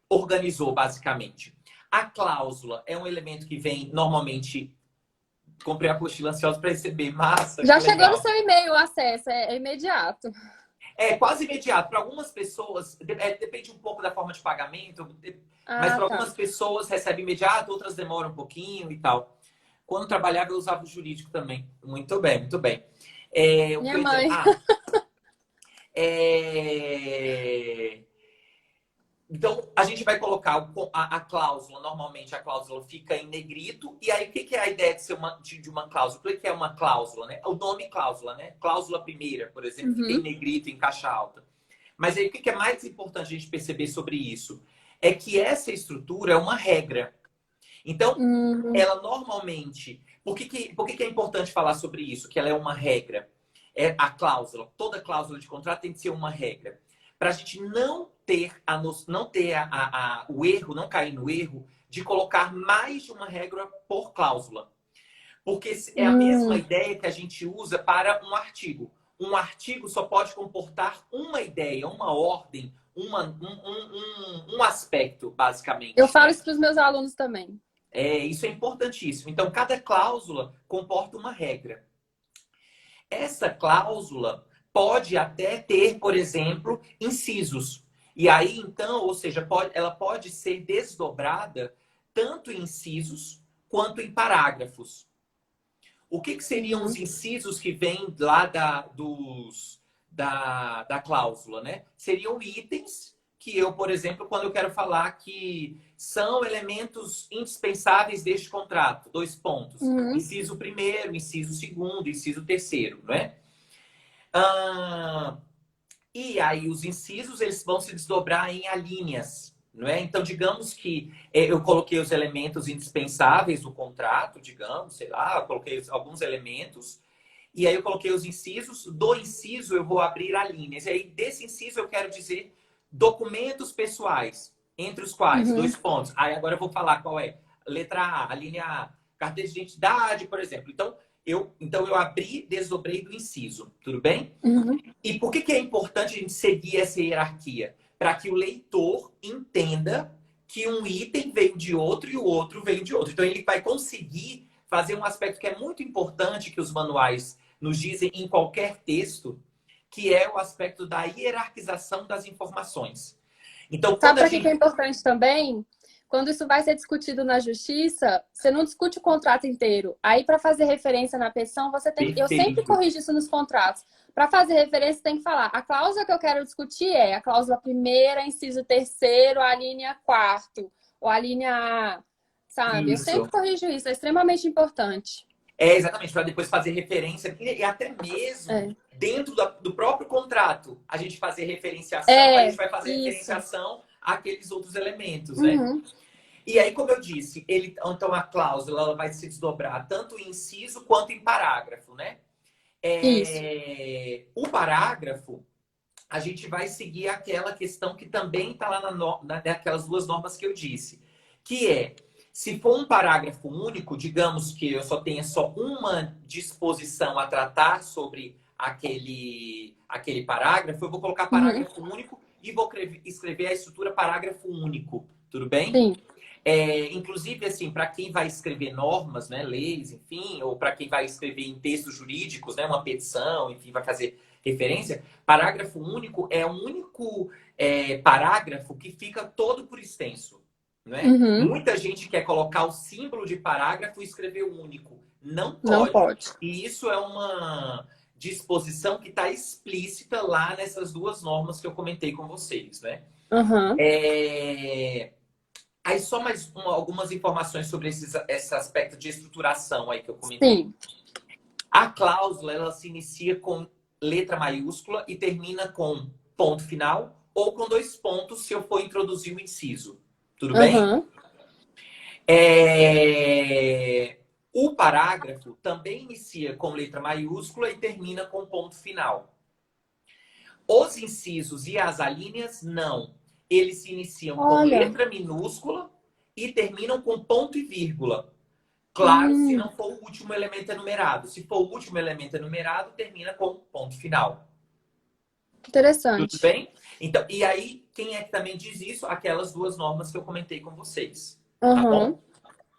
organizou, basicamente? A cláusula é um elemento que vem normalmente. Comprei a apostila ansiosa para receber. Massa, Já que chegou no legal. seu e-mail o acesso, é imediato. É quase imediato. Para algumas pessoas, depende um pouco da forma de pagamento, mas Ah, para tá. algumas pessoas recebe imediato, outras demoram um pouquinho e tal. Quando trabalhava, eu usava o jurídico também. Muito bem, muito bem. O que Minha eu ia dizer? mãe. É... Então, a gente vai colocar a cláusula, normalmente a cláusula fica em negrito, e aí o que é a ideia de ser de uma cláusula? O que é uma cláusula, né? O nome cláusula, né? Cláusula primeira, por exemplo, fica em Uhum. negrito, em caixa alta. Mas aí o que é mais importante a gente perceber sobre isso? É que essa estrutura é uma regra. Então, Uhum. ela normalmente. Por que é importante falar sobre isso? Que ela é uma regra. É a cláusula, toda cláusula de contrato tem que ser uma regra. Para a gente não ter o erro, não cair no erro de colocar mais de uma regra por cláusula. Porque é a mesma Uhum. ideia que a gente usa para um artigo. Um artigo só pode comportar uma ideia, uma ordem, um aspecto, Eu basicamente, falo né? isso para os meus alunos também. Isso é importantíssimo. Então, cada cláusula comporta uma regra. essa cláusula pode até ter, por exemplo, incisos. E aí, então, ou seja, ela pode ser desdobrada tanto em incisos quanto em parágrafos. O que seriam os incisos que vêm lá da cláusula, né? Seriam itens que eu, por exemplo, quando eu quero falar que são elementos indispensáveis deste contrato, 2 pontos. Inciso primeiro, inciso segundo, inciso terceiro, não é? E aí os incisos eles vão se desdobrar em alíneas, não é? Então, digamos que eu coloquei os elementos indispensáveis do contrato, digamos, sei lá, eu coloquei alguns elementos, e aí eu coloquei os incisos, do inciso eu vou abrir alíneas. E aí, desse inciso, eu quero dizer documentos pessoais, entre os quais, 2 pontos. Aí agora eu vou falar qual é. Letra A, a linha A, carteira de identidade, por exemplo. Então, eu abri, desdobrei do inciso, tudo bem? E por que é importante a gente seguir essa hierarquia? Para que o leitor entenda que um item veio de outro e o outro veio de outro. Então, ele vai conseguir fazer um aspecto que é muito importante que os manuais nos dizem em qualquer texto, que é o aspecto da hierarquização das informações. Então, sabe para que é importante também? Quando isso vai ser discutido na justiça, você não discute o contrato inteiro. Aí, para fazer referência na petição, você tem. Eu sempre corrijo isso nos contratos. Para fazer referência, tem que falar. A cláusula que eu quero discutir é a cláusula primeira, inciso terceiro, a linha quarto, ou a linha A, sabe? Isso. Eu sempre corrijo isso, é extremamente importante. Exatamente, para depois fazer referência, e até mesmo dentro do próprio contrato, a gente fazer referenciação, a gente vai fazer referenciação àqueles outros elementos, né? E aí, como eu disse, então a cláusula ela vai se desdobrar tanto em inciso quanto em parágrafo, né? O parágrafo, a gente vai seguir aquela questão que também está lá naquelas 2 normas que eu disse, que é, se for um parágrafo único, digamos que eu só tenha só uma disposição a tratar sobre aquele parágrafo, eu vou colocar parágrafo único e vou escrever a estrutura parágrafo único, tudo bem? Sim. Inclusive, assim, para quem vai escrever normas, né, leis, enfim, ou para quem vai escrever em textos jurídicos, né, uma petição, enfim, vai fazer referência, parágrafo único é o único parágrafo que fica todo por extenso, não é? Muita gente quer colocar o símbolo de parágrafo e escrever o único. Não pode. Não pode. E isso é uma disposição que está explícita lá nessas 2 normas que eu comentei com vocês, né? Aí só mais algumas informações sobre esse aspecto de estruturação aí que eu comentei. Sim. A cláusula, ela se inicia com letra maiúscula e termina com ponto final ou com 2 pontos se eu for introduzir o inciso. Tudo bem? O parágrafo também inicia com letra maiúscula e termina com ponto final. Os incisos e as alíneas, não. Eles se iniciam com letra minúscula e terminam com ponto e vírgula. Claro, se não for o último elemento enumerado. Se for o último elemento enumerado, termina com ponto final. Interessante. Tudo bem? Então, e aí, quem é que também diz isso? Aquelas 2 normas que eu comentei com vocês. Tá bom?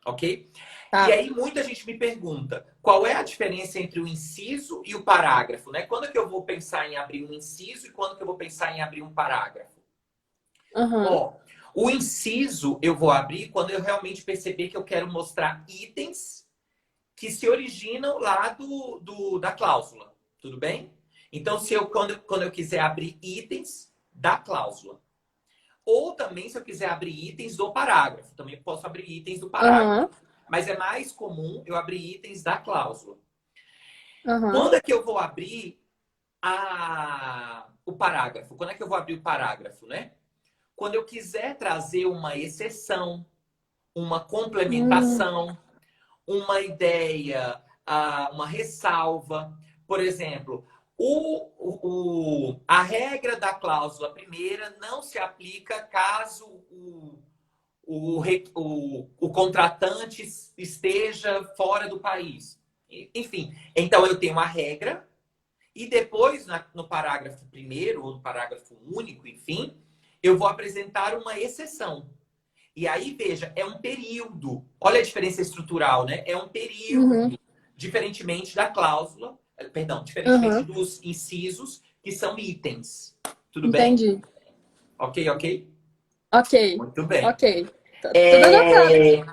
Ok? Tá. E aí, muita gente me pergunta, qual é a diferença entre o inciso e o parágrafo, né? Quando é que eu vou pensar em abrir um inciso e quando que eu vou pensar em abrir um parágrafo? O inciso eu vou abrir quando eu realmente perceber que eu quero mostrar itens que se originam lá da cláusula. Tudo bem? Então, quando eu quiser abrir itens da cláusula. Ou também, se eu quiser abrir itens do parágrafo. Também posso abrir itens do parágrafo. Mas é mais comum eu abrir itens da cláusula. Quando é que eu vou abrir o parágrafo? Quando é que eu vou abrir o parágrafo, né? Quando eu quiser trazer uma exceção, uma complementação, uma ideia, uma ressalva. Por exemplo, a regra da cláusula primeira não se aplica caso o contratante esteja fora do país. Enfim, então eu tenho uma regra e depois, no parágrafo primeiro ou no parágrafo único, enfim, eu vou apresentar uma exceção. E aí, veja, é um período. Olha a diferença estrutural, né? É um período. Diferentemente da cláusula, Perdão, diferentemente Uhum. dos incisos, que são itens. Tudo bem? Entendi. Ok, ok? Ok. Muito bem. Ok. Tudo anotado É, aqui.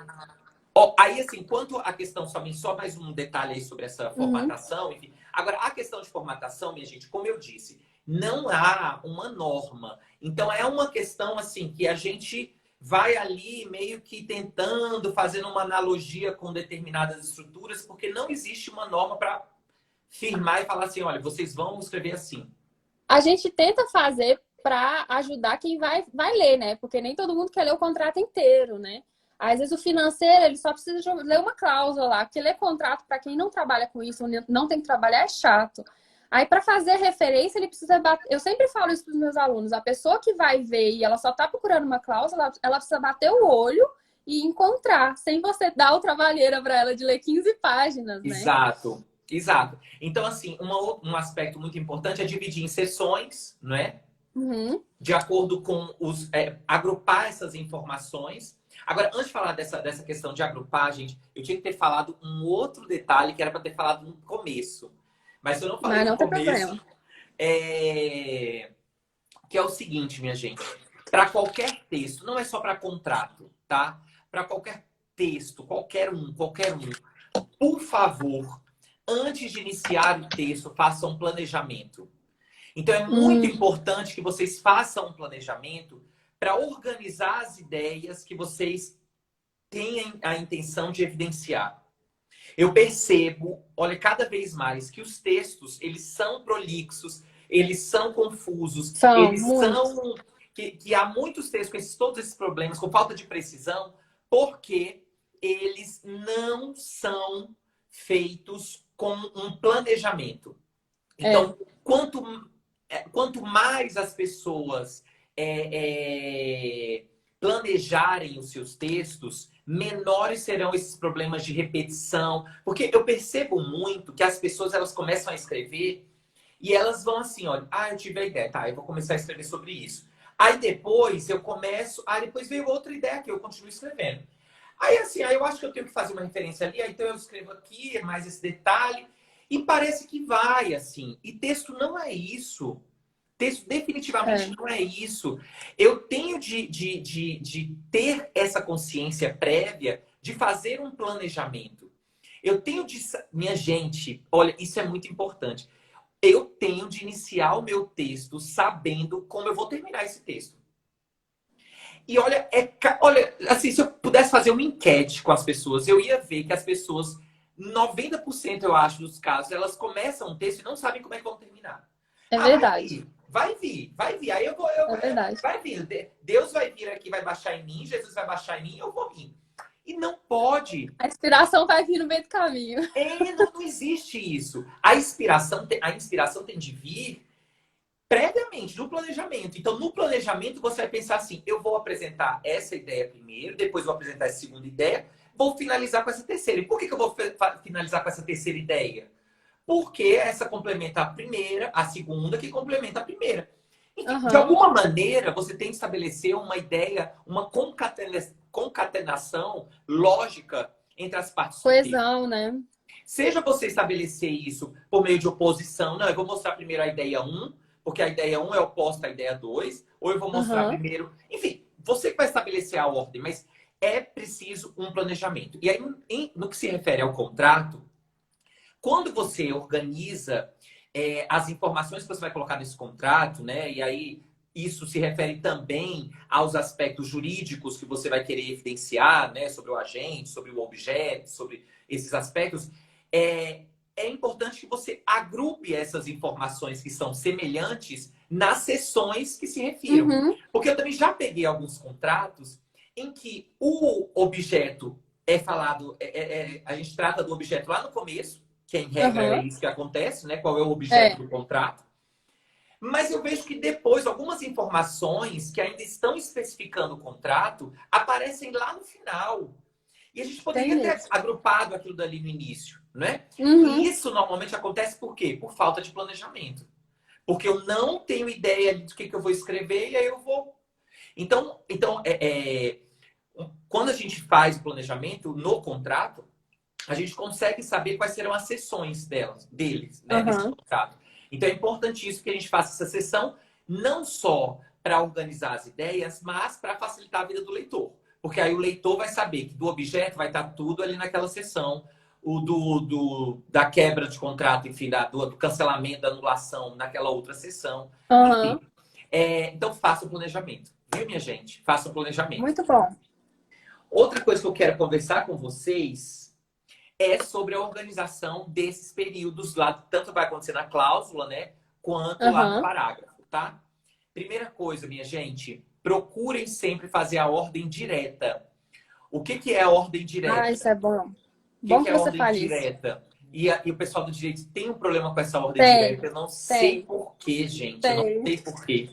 ó, aí, assim, quanto à questão, só mais um detalhe aí sobre essa Uhum. formatação, enfim. Agora, a questão de formatação, minha gente, como eu disse, não há uma norma. Então, é uma questão, assim, que a gente vai ali meio que tentando, fazendo uma analogia com determinadas estruturas, porque não existe uma norma para firmar e falar assim, olha, vocês vão escrever assim. A gente tenta fazer para ajudar quem vai ler, né? Porque nem todo mundo quer ler o contrato inteiro, né? Às vezes o financeiro, ele só precisa de ler uma cláusula lá, porque ler contrato para quem não trabalha com isso, não tem que trabalhar, é chato. Aí, para fazer referência, ele precisa bater. Eu sempre falo isso para os meus alunos: a pessoa que vai ver e ela só está procurando uma cláusula, ela precisa bater o olho e encontrar, sem você dar o trabalheira para ela de ler 15 páginas, né? Exato, exato. Então, assim, um aspecto muito importante é dividir em sessões, não é? Uhum. De acordo com agrupar essas informações. Agora, antes de falar dessa questão de agrupar, gente, eu tinha que ter falado um outro detalhe que era para ter falado no começo. Mas se eu não falei Mas no não tem começo, problema. é... que é o seguinte, minha gente. Para qualquer texto, não é só para contrato, tá? Para qualquer texto, qualquer um, por favor, antes de iniciar o texto, faça um planejamento. Então é muito Hum, importante que vocês façam um planejamento para organizar as ideias que vocês têm a intenção de evidenciar. Eu percebo, olha, cada vez mais que os textos, eles são prolixos, eles são confusos, são eles muitos. são que há muitos textos com todos esses problemas, com falta de precisão, porque eles não são feitos com um planejamento. É, Então, quanto mais as pessoas planejarem os seus textos, menores serão esses problemas de repetição. Porque eu percebo muito que as pessoas elas começam a escrever e elas vão assim, olha, eu tive a ideia, tá, eu vou começar a escrever sobre isso. Aí depois eu começo, depois veio outra ideia que eu continuo escrevendo. Aí assim, aí eu acho que eu tenho que fazer uma referência ali, então eu escrevo aqui, mais esse detalhe, e parece que vai assim. E texto não é isso. Texto definitivamente é. não é isso. Eu tenho de ter essa consciência prévia de fazer um planejamento. Eu tenho de. Minha gente, olha, isso é muito importante. Eu tenho de iniciar o meu texto sabendo como eu vou terminar esse texto. E olha, olha, assim, se eu pudesse fazer uma enquete com as pessoas, eu ia ver que as pessoas, 90% eu acho dos casos, elas começam um texto e não sabem como é que vão terminar. É Vai verdade. vir, vai vir, vai vir. Aí É verdade. vai vir. Deus vai vir aqui, vai baixar em mim, Jesus vai baixar em mim, eu vou vir. E não pode. A inspiração vai vir no meio do caminho. Não existe isso. A inspiração tem de vir previamente, no planejamento. Então, no planejamento, você vai pensar assim: eu vou apresentar essa ideia primeiro, depois vou apresentar essa segunda ideia, vou finalizar com essa terceira. E por que eu vou finalizar com essa terceira ideia? Porque essa complementa a primeira, a segunda, que complementa a primeira. Enfim, de Aham. alguma maneira, você tem que estabelecer uma ideia, uma concatenação lógica entre as partes do texto. Coesão, né? Seja você estabelecer isso por meio de oposição, não, eu vou mostrar primeiro a ideia um porque a ideia um é oposta à ideia 2 ou eu vou mostrar Aham. primeiro. Enfim, você que vai estabelecer a ordem, mas é preciso um planejamento. E aí, no que se refere ao contrato, quando você organiza as informações que você vai colocar nesse contrato, né? E aí isso se refere também aos aspectos jurídicos que você vai querer evidenciar, né? Sobre o agente, sobre o objeto, sobre esses aspectos. É importante que você agrupe essas informações que são semelhantes nas seções que se refiram. Uhum. Porque eu também já peguei alguns contratos em que o objeto é falado, a gente trata do objeto lá no começo, que em regra é Aham. isso que acontece, né? Qual é o objeto É, do contrato. Mas eu vejo que depois algumas informações que ainda estão especificando o contrato aparecem lá no final. E a gente tem poderia ter mesmo. agrupado aquilo dali no início, né? E Uhum. isso normalmente acontece por quê? Por falta de planejamento. Porque eu não tenho ideia do que eu vou escrever e aí eu vou. Então quando a gente faz o planejamento no contrato, a gente consegue saber quais serão as sessões deles, né, desse Aham. contrato. Então é importantíssimo que a gente faça essa sessão não só para organizar as ideias, mas para facilitar a vida do leitor. Porque aí o leitor vai saber que do objeto vai estar tudo ali naquela sessão, o da quebra de contrato, enfim, do cancelamento, da anulação naquela outra sessão. Enfim, Aham. então faça o planejamento. Viu, minha gente? Faça o planejamento. Muito bom. Outra coisa que eu quero conversar com vocês é sobre a organização desses períodos lá, tanto vai acontecer na cláusula, né, quanto lá no Aham. parágrafo, tá? Primeira coisa, minha gente, procurem sempre fazer a ordem direta. O que que é a ordem Ah, direta? isso é bom. O que Bom que que é a você ordem fale isso. direta? E o pessoal do direito tem um problema com essa ordem Tem, direta. Eu não sei tem, por quê, gente. Eu não tem. sei por quê.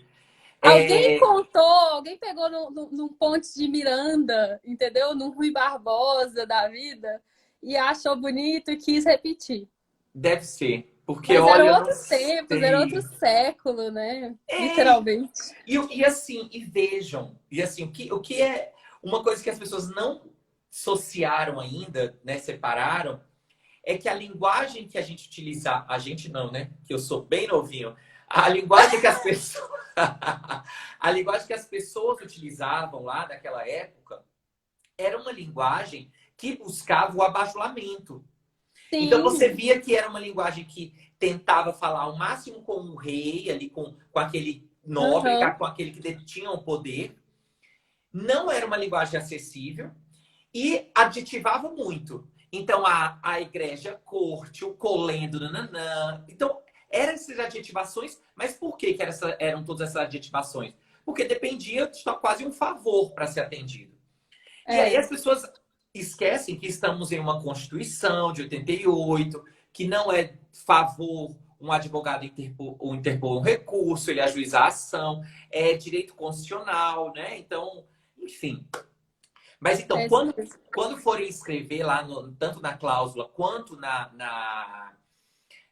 Alguém É, contou, alguém pegou num Ponte de Miranda, entendeu? Num Rui Barbosa da vida e achou bonito e quis repetir. deve ser. Porque, Mas olha, eram eu não outros tempos, era outro sei. século, né? É, Literalmente. e assim, e vejam, e assim, o que é uma coisa que as pessoas não associaram ainda, né, separaram, é que a linguagem que a gente utiliza, a gente não, né, que eu sou bem novinho, a linguagem que as pessoas, a linguagem que as pessoas utilizavam lá naquela época era uma linguagem que buscava o abajulamento. Então você Sim. via que era uma linguagem que tentava falar o máximo com o rei, ali com aquele nobre, Aham. com aquele que detinha o poder. Não era uma linguagem acessível e adjetivava muito. Então a igreja, a corte, o colendo, nananã. Então eram essas adjetivações, mas por que eram todas essas adjetivações? Porque dependia de quase um favor para ser atendido. E aí É. as pessoas esquecem que estamos em uma Constituição de 88, que não é favor um advogado interpor um recurso, ele ajuizar a ação, é direito constitucional, né? Então, enfim. Mas então, É isso mesmo. quando forem escrever lá, tanto na cláusula quanto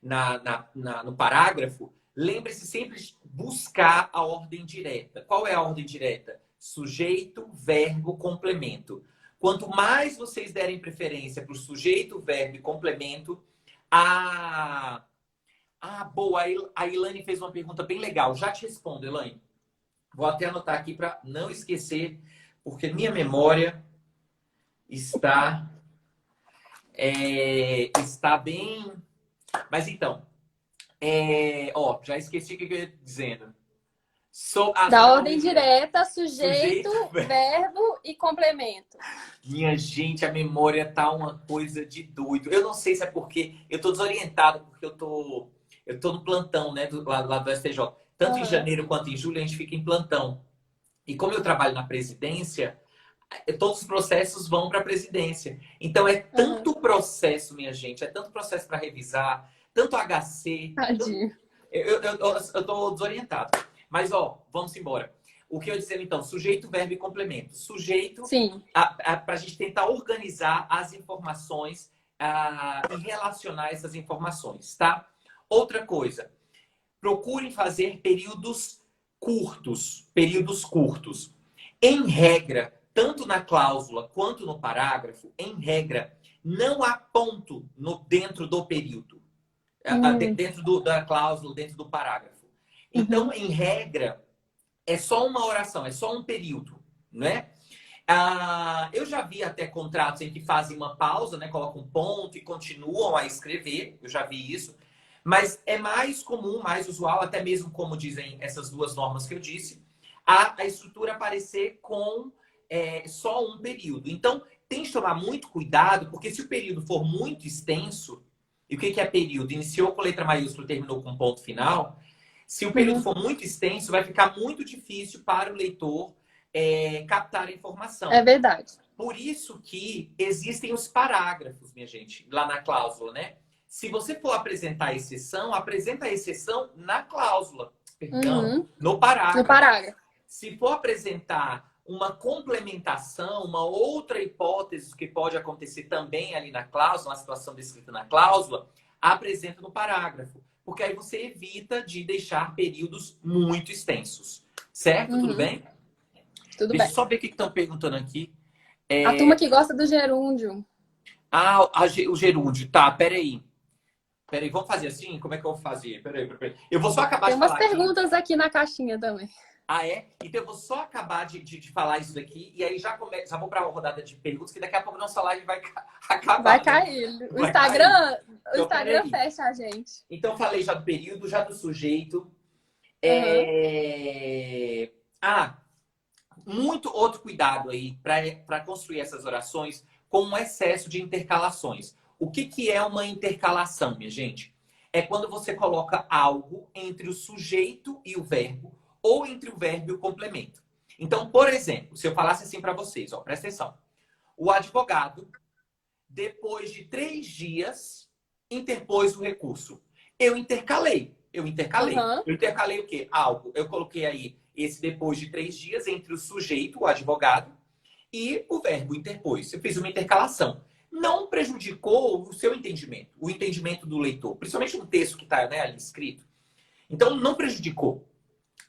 no parágrafo, lembre-se sempre de buscar a ordem direta. Qual é a ordem direta? Sujeito, verbo, complemento. Quanto mais vocês derem preferência para o sujeito, verbo e complemento, a. Ah, boa, a Ilane fez uma pergunta bem legal. Já te respondo, Elaine. Vou até anotar aqui para não esquecer, porque minha memória está, está bem. Mas então, já esqueci o que eu ia dizendo. Da Sobre a ordem ordem direta. direta, sujeito, Sujeito, verbo e complemento. minha gente, a memória tá uma coisa de doido. Eu não sei se é porque eu tô desorientado, porque eu tô no plantão, né, lá do STJ. Tanto em Aham. janeiro quanto em julho a gente fica em plantão. E como eu trabalho na presidência, todos os processos vão para a presidência. Então é Aham. tanto processo, minha gente, é tanto processo para revisar, tanto HC. Tadinho. Eu tô desorientado. Mas, vamos embora. O que eu ia dizer, então? Sujeito, verbo e complemento. Sujeito, Sim. para a gente tentar organizar as informações e relacionar essas informações, tá? Outra coisa, procurem fazer períodos curtos. Períodos curtos. Em regra, tanto na cláusula quanto no parágrafo, em regra, não há ponto dentro do período. Hum. Dentro da cláusula, dentro do parágrafo. Então, Uhum. em regra, é só uma oração, é só um período, né? Eu já vi até contratos em que fazem uma pausa, né? Colocam um ponto e continuam a escrever. Eu já vi isso. Mas é mais comum, mais usual, até mesmo como dizem essas duas normas que eu disse, a estrutura aparecer com só um período. Então, tem que tomar muito cuidado, porque se o período for muito extenso, e o que é período? Iniciou com letra maiúscula, terminou com ponto final. Se o período Uhum. for muito extenso, vai ficar muito difícil para o leitor captar a É informação. verdade. Por isso que existem os parágrafos, minha gente, lá na cláusula, né? Se você for apresentar a exceção, apresenta a exceção na cláusula, perdão, Uhum. no No parágrafo. parágrafo. Se for apresentar uma complementação, uma outra hipótese que pode acontecer também ali na cláusula, uma situação descrita na cláusula, apresenta no parágrafo. Porque aí você evita de deixar períodos muito extensos. Certo? Tudo Uhum. bem? Tudo Deixa bem. eu só ver o que estão perguntando aqui. A turma que gosta do gerúndio. Ah, o gerúndio. Tá, peraí. Peraí, vamos fazer assim? Como é que eu vou fazer? Peraí. Eu vou só acabar Tem de umas falar aqui. perguntas aqui na caixinha também. Ah, é? Então eu vou só acabar de falar isso daqui e aí já vou para a rodada de perguntas, que daqui a pouco nossa live vai Vai acabar, né? cair. O Vai cair. Instagram, o Então, Instagram peraí. fecha a gente. Então, falei já do período, já do sujeito. Aham. É... Ah, muito outro cuidado aí para construir essas orações com um excesso de intercalações. O que é uma intercalação, minha gente? É quando você coloca algo entre o sujeito e o verbo, ou entre o verbo e o complemento. Então, por exemplo, se eu falasse assim para vocês, ó, presta atenção. O advogado, depois de 3 dias, interpôs o recurso. Eu intercalei. Aham. Eu intercalei o quê? Algo. Eu coloquei aí esse depois de 3 dias entre o sujeito, o advogado, e o verbo interpôs. Eu fiz uma intercalação. Não prejudicou o seu entendimento, o entendimento do leitor, principalmente no texto que está, né, ali escrito. Então, não prejudicou.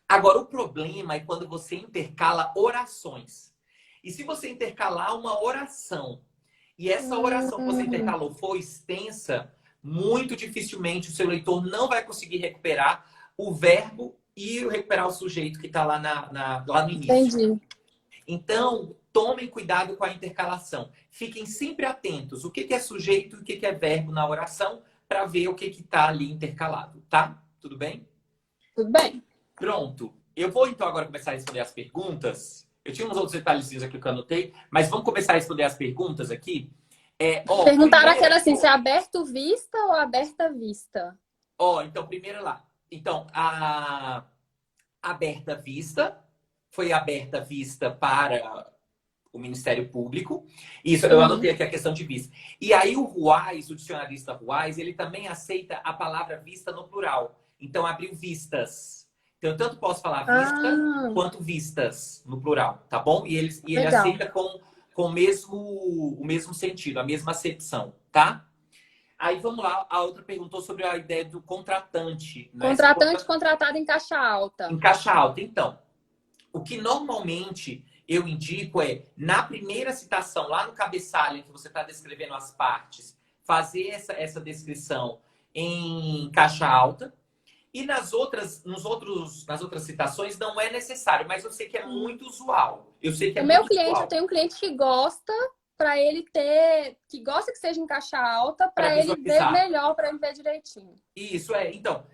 Agora, o problema é quando você intercala orações. E se você intercalar uma oração e essa oração que você Hum, intercalou for extensa, muito dificilmente o seu leitor não vai conseguir recuperar o verbo e recuperar o sujeito que está lá, lá no início. entendi. Então, tomem cuidado com a intercalação. Fiquem sempre atentos. O que é sujeito e o que é verbo na oração para ver o que está ali intercalado, tá? Tudo bem? Tudo bem. Pronto. Eu vou então agora começar a responder as perguntas. Eu tinha uns outros detalhezinhos aqui que eu anotei, mas vamos começar a responder as perguntas aqui. Perguntaram Primeiro, aquela assim, se é aberto vista ou aberta vista? então, primeiro lá. Então, a aberta vista foi aberta vista para o Ministério Público. Isso, eu Uhum. anotei aqui a questão de vista. E aí o Ruais, o dicionarista Ruais, ele também aceita a palavra vista no plural. Então, abriu vistas. Então, eu tanto posso falar vista Ah, quanto vistas no plural, tá bom? E ele legal. aceita com o mesmo sentido, a mesma acepção, tá? Aí vamos lá, a outra perguntou sobre a ideia do contratante, né? Se o Contratante contratado em caixa alta. em caixa alta. Então, o que normalmente eu indico é, na primeira citação, lá no cabeçalho, em que você está descrevendo as partes, fazer essa descrição em caixa alta. E nas outras citações não é necessário, mas eu sei que é Hum. muito usual. Eu sei que O é meu muito cliente, eu usual tenho um cliente que gosta para ele ter, que gosta que seja em caixa alta, para para ele ver visualizar. melhor, para ele ver direitinho. Isso é. Então,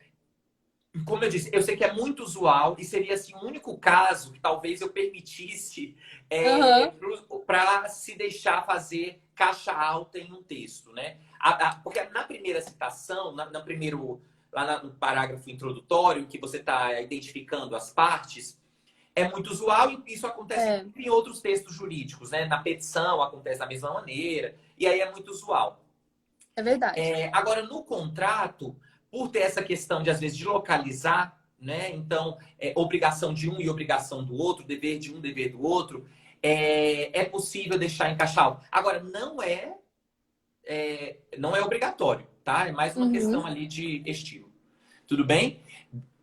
como eu disse, eu sei que é muito usual e seria assim, o único caso que talvez eu permitisse Aham. para se deixar fazer caixa alta em um texto, né? Porque na primeira citação, no primeiro, lá no parágrafo introdutório, que você está identificando as partes, é muito usual e isso acontece É, em outros textos jurídicos, né? Na petição acontece da mesma maneira, e aí é muito usual. é verdade. Agora, no contrato, por ter essa questão de, às vezes, de localizar, né? Então, obrigação de um e obrigação do outro, dever de um, dever do outro, é possível deixar encaixado. Agora, não é obrigatório, tá? É mais uma Uhum. questão ali de estilo. Tudo bem?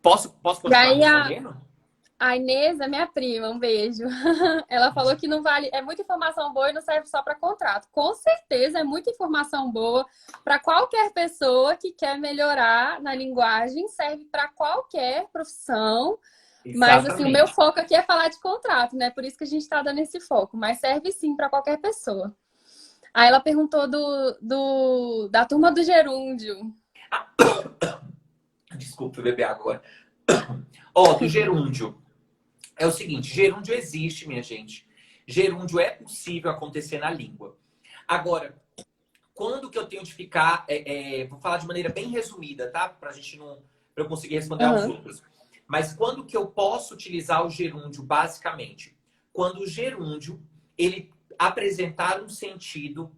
Posso E continuar aí respondendo? a Inês é minha prima, um beijo. Ela falou que não vale, é muita informação boa e não serve só para contrato. Com certeza é muita informação boa para qualquer pessoa que quer melhorar na linguagem, serve para qualquer profissão. Mas assim, o meu Exatamente. foco aqui é falar de contrato, né? Por isso que a gente está dando esse foco, mas serve sim para qualquer pessoa. Aí ela perguntou da turma do gerúndio. Desculpa, beber agora. Ó, do gerúndio. É o seguinte, gerúndio existe, minha gente. Gerúndio é possível acontecer na língua. Agora, quando que eu tenho de ficar... vou falar de maneira bem resumida, tá? Pra gente não... Pra eu conseguir responder aos Aham. outros. Mas quando que eu posso utilizar o gerúndio, basicamente? Quando o gerúndio, ele apresentar um sentido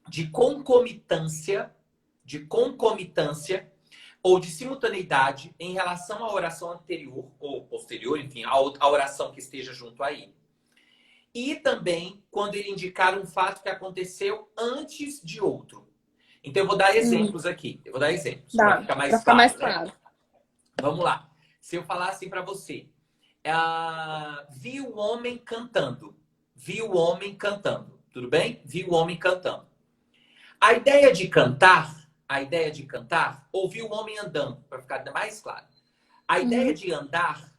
de concomitância ou de simultaneidade em relação à oração anterior ou posterior, enfim, à oração que esteja junto aí. E também quando ele indicar um fato que aconteceu antes de outro. Então eu vou dar Hum, exemplos aqui. Eu vou dar exemplos para dá, ficar para mais ficar mais claro, né? claro. Vamos lá. Se eu falar assim para você, vi o homem cantando. Vi o homem cantando. Tudo bem? Vi o homem cantando. A ideia de cantar, ouvir o homem andando, para ficar mais claro. A ideia Uhum. de andar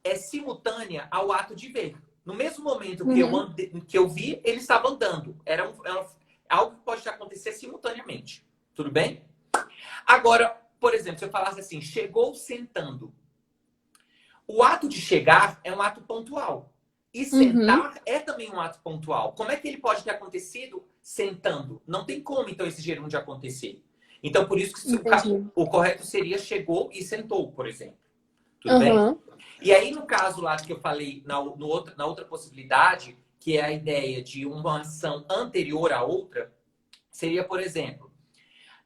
é simultânea ao ato de ver. No mesmo momento Uhum. que eu vi, ele estava andando. Algo que pode acontecer simultaneamente. Tudo bem? Agora, por exemplo, se eu falasse assim, chegou sentando. O ato de chegar é um ato pontual. E Uhum. sentar é também um ato pontual. Como é que ele pode ter acontecido sentando? Não tem como, então, esse gerúndio acontecer. Então, por isso que Entendi. o correto seria chegou e sentou, por exemplo. Tudo bem? Uhum. E aí, no caso lá que eu falei, na outra possibilidade, que é a ideia de uma ação anterior à outra, seria, por exemplo,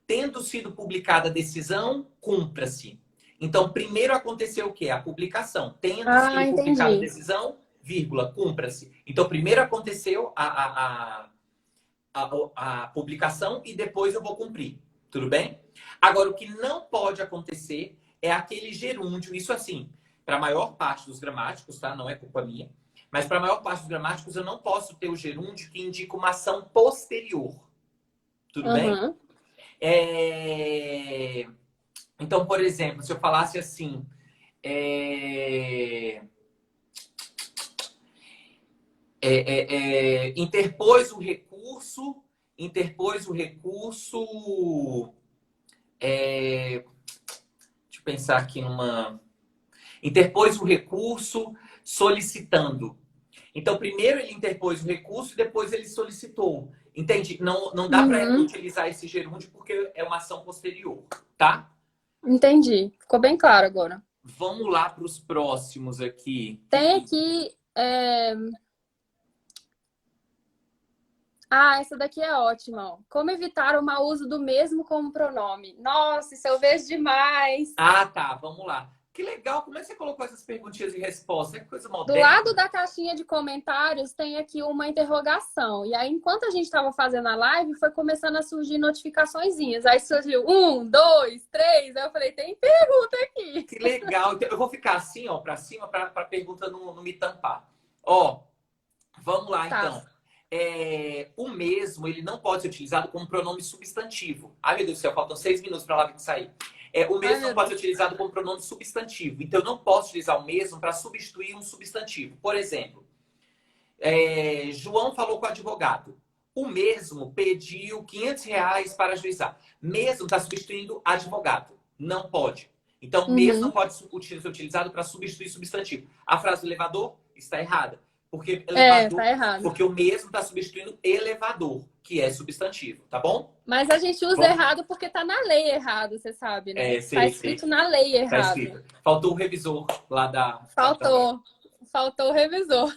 tendo sido publicada a decisão, cumpra-se. Então, primeiro aconteceu o quê? A publicação. Tendo Ah, sido publicada a entendi. decisão, vírgula, cumpra-se. Então, primeiro aconteceu a publicação e depois eu vou cumprir. Tudo bem? Agora, o que não pode acontecer é aquele gerúndio. Isso assim, para a maior parte dos gramáticos, tá? Não é culpa minha. Mas para a maior parte dos gramáticos, eu não posso ter o gerúndio que indica uma ação posterior. Tudo bem? Uhum. É... Então, por exemplo, se eu falasse assim, é... interpôs o recurso, deixa eu pensar aqui interpôs o recurso solicitando. Então, primeiro ele interpôs o recurso e depois ele solicitou. Entende? Não dá para Uhum. utilizar esse gerúndio porque é uma ação posterior, tá? Entendi. Ficou bem claro agora. Vamos lá para os próximos aqui. Tem aqui. Ah, essa daqui é ótima, ó. Como evitar o mau uso do mesmo como pronome? Nossa, isso eu vejo demais. Ah, tá. Vamos lá. Que legal. Como é que você colocou essas perguntinhas e respostas? Que coisa Do lado moderna. da caixinha de comentários tem aqui uma interrogação. E aí, enquanto a gente estava fazendo a live, foi começando a surgir notificaçõezinhas. Aí surgiu 1, 2, 3. Aí eu falei, tem pergunta aqui. Que legal. Então, eu vou ficar assim, ó, para cima, para a pergunta não me tampar. Ó, vamos lá, Tá. então. O mesmo, ele não pode ser utilizado como pronome substantivo. Ai, meu Deus do céu, faltam 6 minutos para a live sair. O Ai, mesmo não meu pode ser Deus. utilizado como pronome substantivo. Então, eu não posso utilizar o mesmo para substituir um substantivo. Por exemplo, João falou com o advogado. O mesmo pediu R$ 500 para ajuizar. Mesmo está substituindo advogado. Não pode. Então, mesmo não Uhum. pode ser utilizado para substituir substantivo. A frase do elevador está errada. Porque É, elevador, tá errado. porque o mesmo está substituindo elevador, que é substantivo, tá bom? Mas a gente usa Vamos. errado porque tá na lei errado, você sabe, né? Tá Sei, escrito sei. na lei Tá errado. escrito. Faltou o revisor lá da live. Faltou. Faltou o revisor.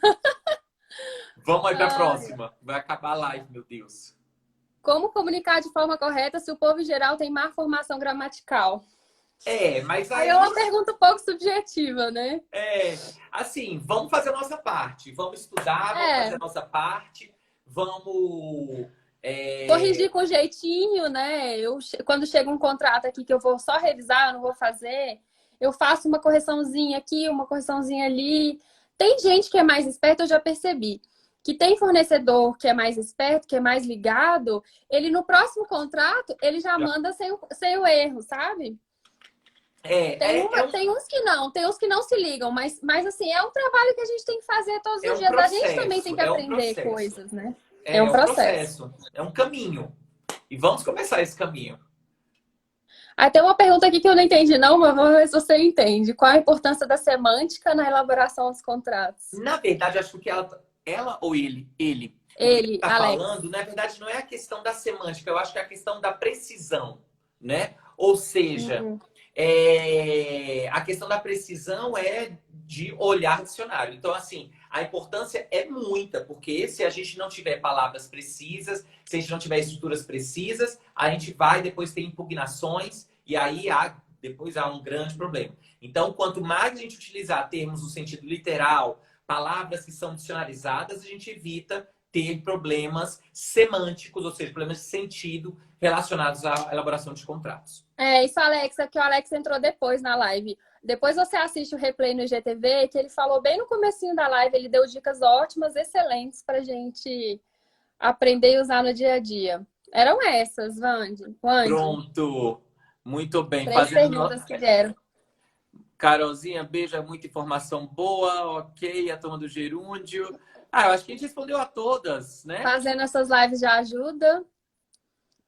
Vamos aí para a Ai. próxima. Vai acabar a live, meu Deus. Como comunicar de forma correta se o povo em geral tem má formação gramatical? Mas Aí é aí uma pergunta um pouco subjetiva, né? assim, vamos fazer a nossa parte. Vamos estudar, vamos fazer É, a nossa parte, vamos. corrigir com jeitinho, né? Quando chega um contrato aqui que eu vou só revisar, eu não vou fazer, eu faço uma correçãozinha aqui, uma correçãozinha ali. Tem gente que é mais esperta, eu já percebi. Que tem fornecedor que é mais esperto, que é mais ligado, ele no próximo contrato, ele já manda sem o erro, sabe? Tem uns que não, tem uns que não se ligam, mas assim, é um trabalho que a gente tem que fazer todos é os um dias. A gente também tem processo, que é um aprender processo. coisas, né? É um É um processo. processo, é um caminho. E vamos começar esse caminho. Aí tem uma pergunta aqui que eu não entendi, não, mas vamos ver se você entende. Qual a importância da semântica na elaboração dos contratos? Na verdade, acho que ela ou o que ele Ele, está Alex. falando, na verdade, não é a questão da semântica, eu acho que é a questão da precisão, né? Ou seja, Uhum. a questão da precisão é de olhar dicionário. Então, assim, a importância é muita, porque se a gente não tiver palavras precisas, se a gente não tiver estruturas precisas, a gente vai depois ter impugnações e aí depois há um grande problema. Então, quanto mais a gente utilizar termos no sentido literal, palavras que são dicionarizadas, a gente evita ter problemas semânticos, ou seja, problemas de sentido relacionados à elaboração de contratos. Isso, Alex, é que o Alex entrou depois na live. Depois você assiste o replay no IGTV, que ele falou bem no comecinho da live, ele deu dicas ótimas, excelentes pra gente aprender e usar no dia a dia. Eram essas, Wande. Pronto. Muito bem. 3 perguntas que vieram. Carolzinha, beijo, é muita informação boa, ok. A turma do gerúndio. Eu acho que a gente respondeu a todas, né? Fazendo essas lives já ajuda.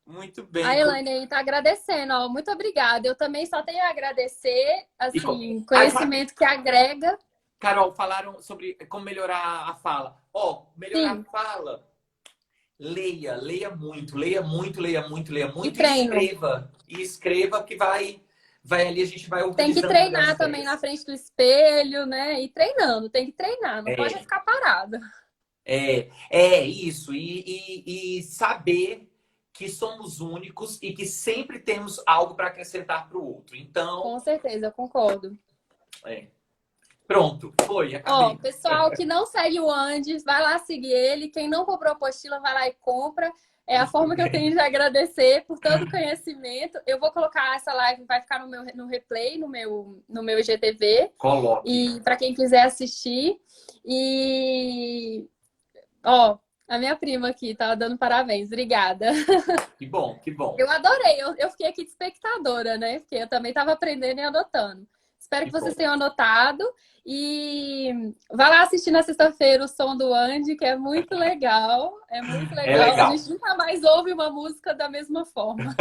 Muito A bem. Elaine aí tá agradecendo, ó. Muito obrigada. Eu também só tenho a agradecer, E, assim, conhecimento que agrega. Carol, falaram sobre como melhorar a fala. Melhorar a Sim, fala. Leia muito, leia muito, leia muito, leia e muito e treino. escreva. E escreva, que vai ali, a gente vai Tem que organizando melhor as treinar também na ideias. frente do espelho, né? E treinando, tem que treinar, não pode É, ficar parada. é isso. E saber que somos únicos e que sempre temos algo para acrescentar para o outro. Então, Com certeza, eu concordo. é. Pronto, foi, Ó, acabei. pessoal que não segue o Andes, vai lá seguir ele. Quem não comprou a apostila, vai lá e compra. É a Muito forma que eu bem. tenho de agradecer por todo o conhecimento. Eu vou colocar essa live, vai ficar no replay, no meu IGTV. Coloque. E para quem quiser assistir. E, ó, a minha prima aqui tá dando parabéns. Obrigada. Que bom, que bom, Eu adorei. Eu fiquei aqui de espectadora, né? Porque eu também estava aprendendo e anotando. Espero que que vocês bom. tenham anotado. E vai lá assistir na sexta-feira o som do Andy, que é muito legal. É muito É legal. A legal. gente nunca mais ouve uma música da mesma forma.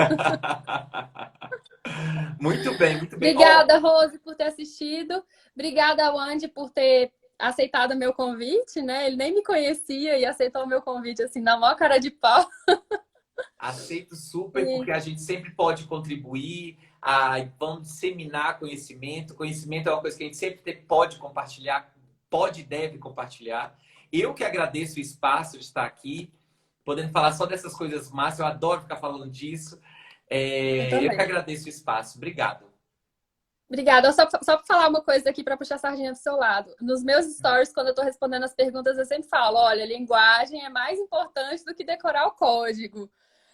Muito bem, muito bem. Obrigada, Rose, por ter assistido. Obrigada ao Andy por ter aceitado o meu convite, né? Ele nem me conhecia e aceitou o meu convite assim na maior cara de pau. Aceito super, E porque a gente sempre pode contribuir, vamos disseminar conhecimento. Conhecimento é uma coisa que a gente sempre pode compartilhar, pode e deve compartilhar. Eu que agradeço o espaço de estar aqui, podendo falar só dessas coisas massas, eu adoro ficar falando disso. eu Eu que também. agradeço o espaço. Obrigado. Obrigada. Só para falar uma coisa aqui para puxar a sardinha do seu lado. Nos meus stories, quando eu estou respondendo as perguntas, eu sempre falo: olha, linguagem é mais importante do que decorar o código.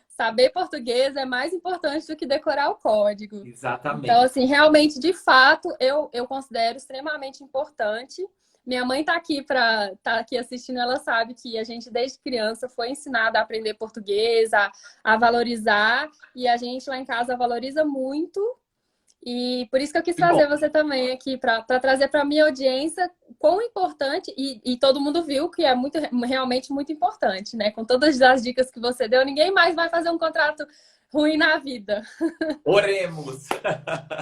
Saber português é mais importante do que decorar o código. Então, Exatamente. assim, realmente, de fato, eu considero extremamente importante. Minha mãe tá aqui assistindo, ela sabe que a gente, desde criança, foi ensinada a aprender português, a valorizar, e a gente lá em casa valoriza muito. E por isso que eu quis Que bom. trazer você também aqui para trazer para a minha audiência quão importante, e todo mundo viu que é realmente muito importante, né? Com todas as dicas que você deu, ninguém mais vai fazer um contrato ruim na vida. Oremos.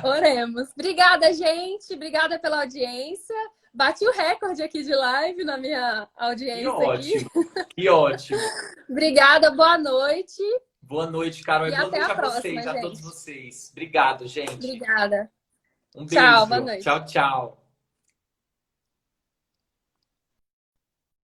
Oremos. Obrigada, gente. Obrigada pela audiência. Bati o recorde aqui de live na minha Que audiência aqui. ótimo. Que ótimo. Obrigada, boa noite Boa noite, Carol, e e boa até noite a a vocês, próxima, a todos gente. vocês. Obrigado, gente. Obrigada. Um Tchau, boa beijo. noite. Tchau, tchau.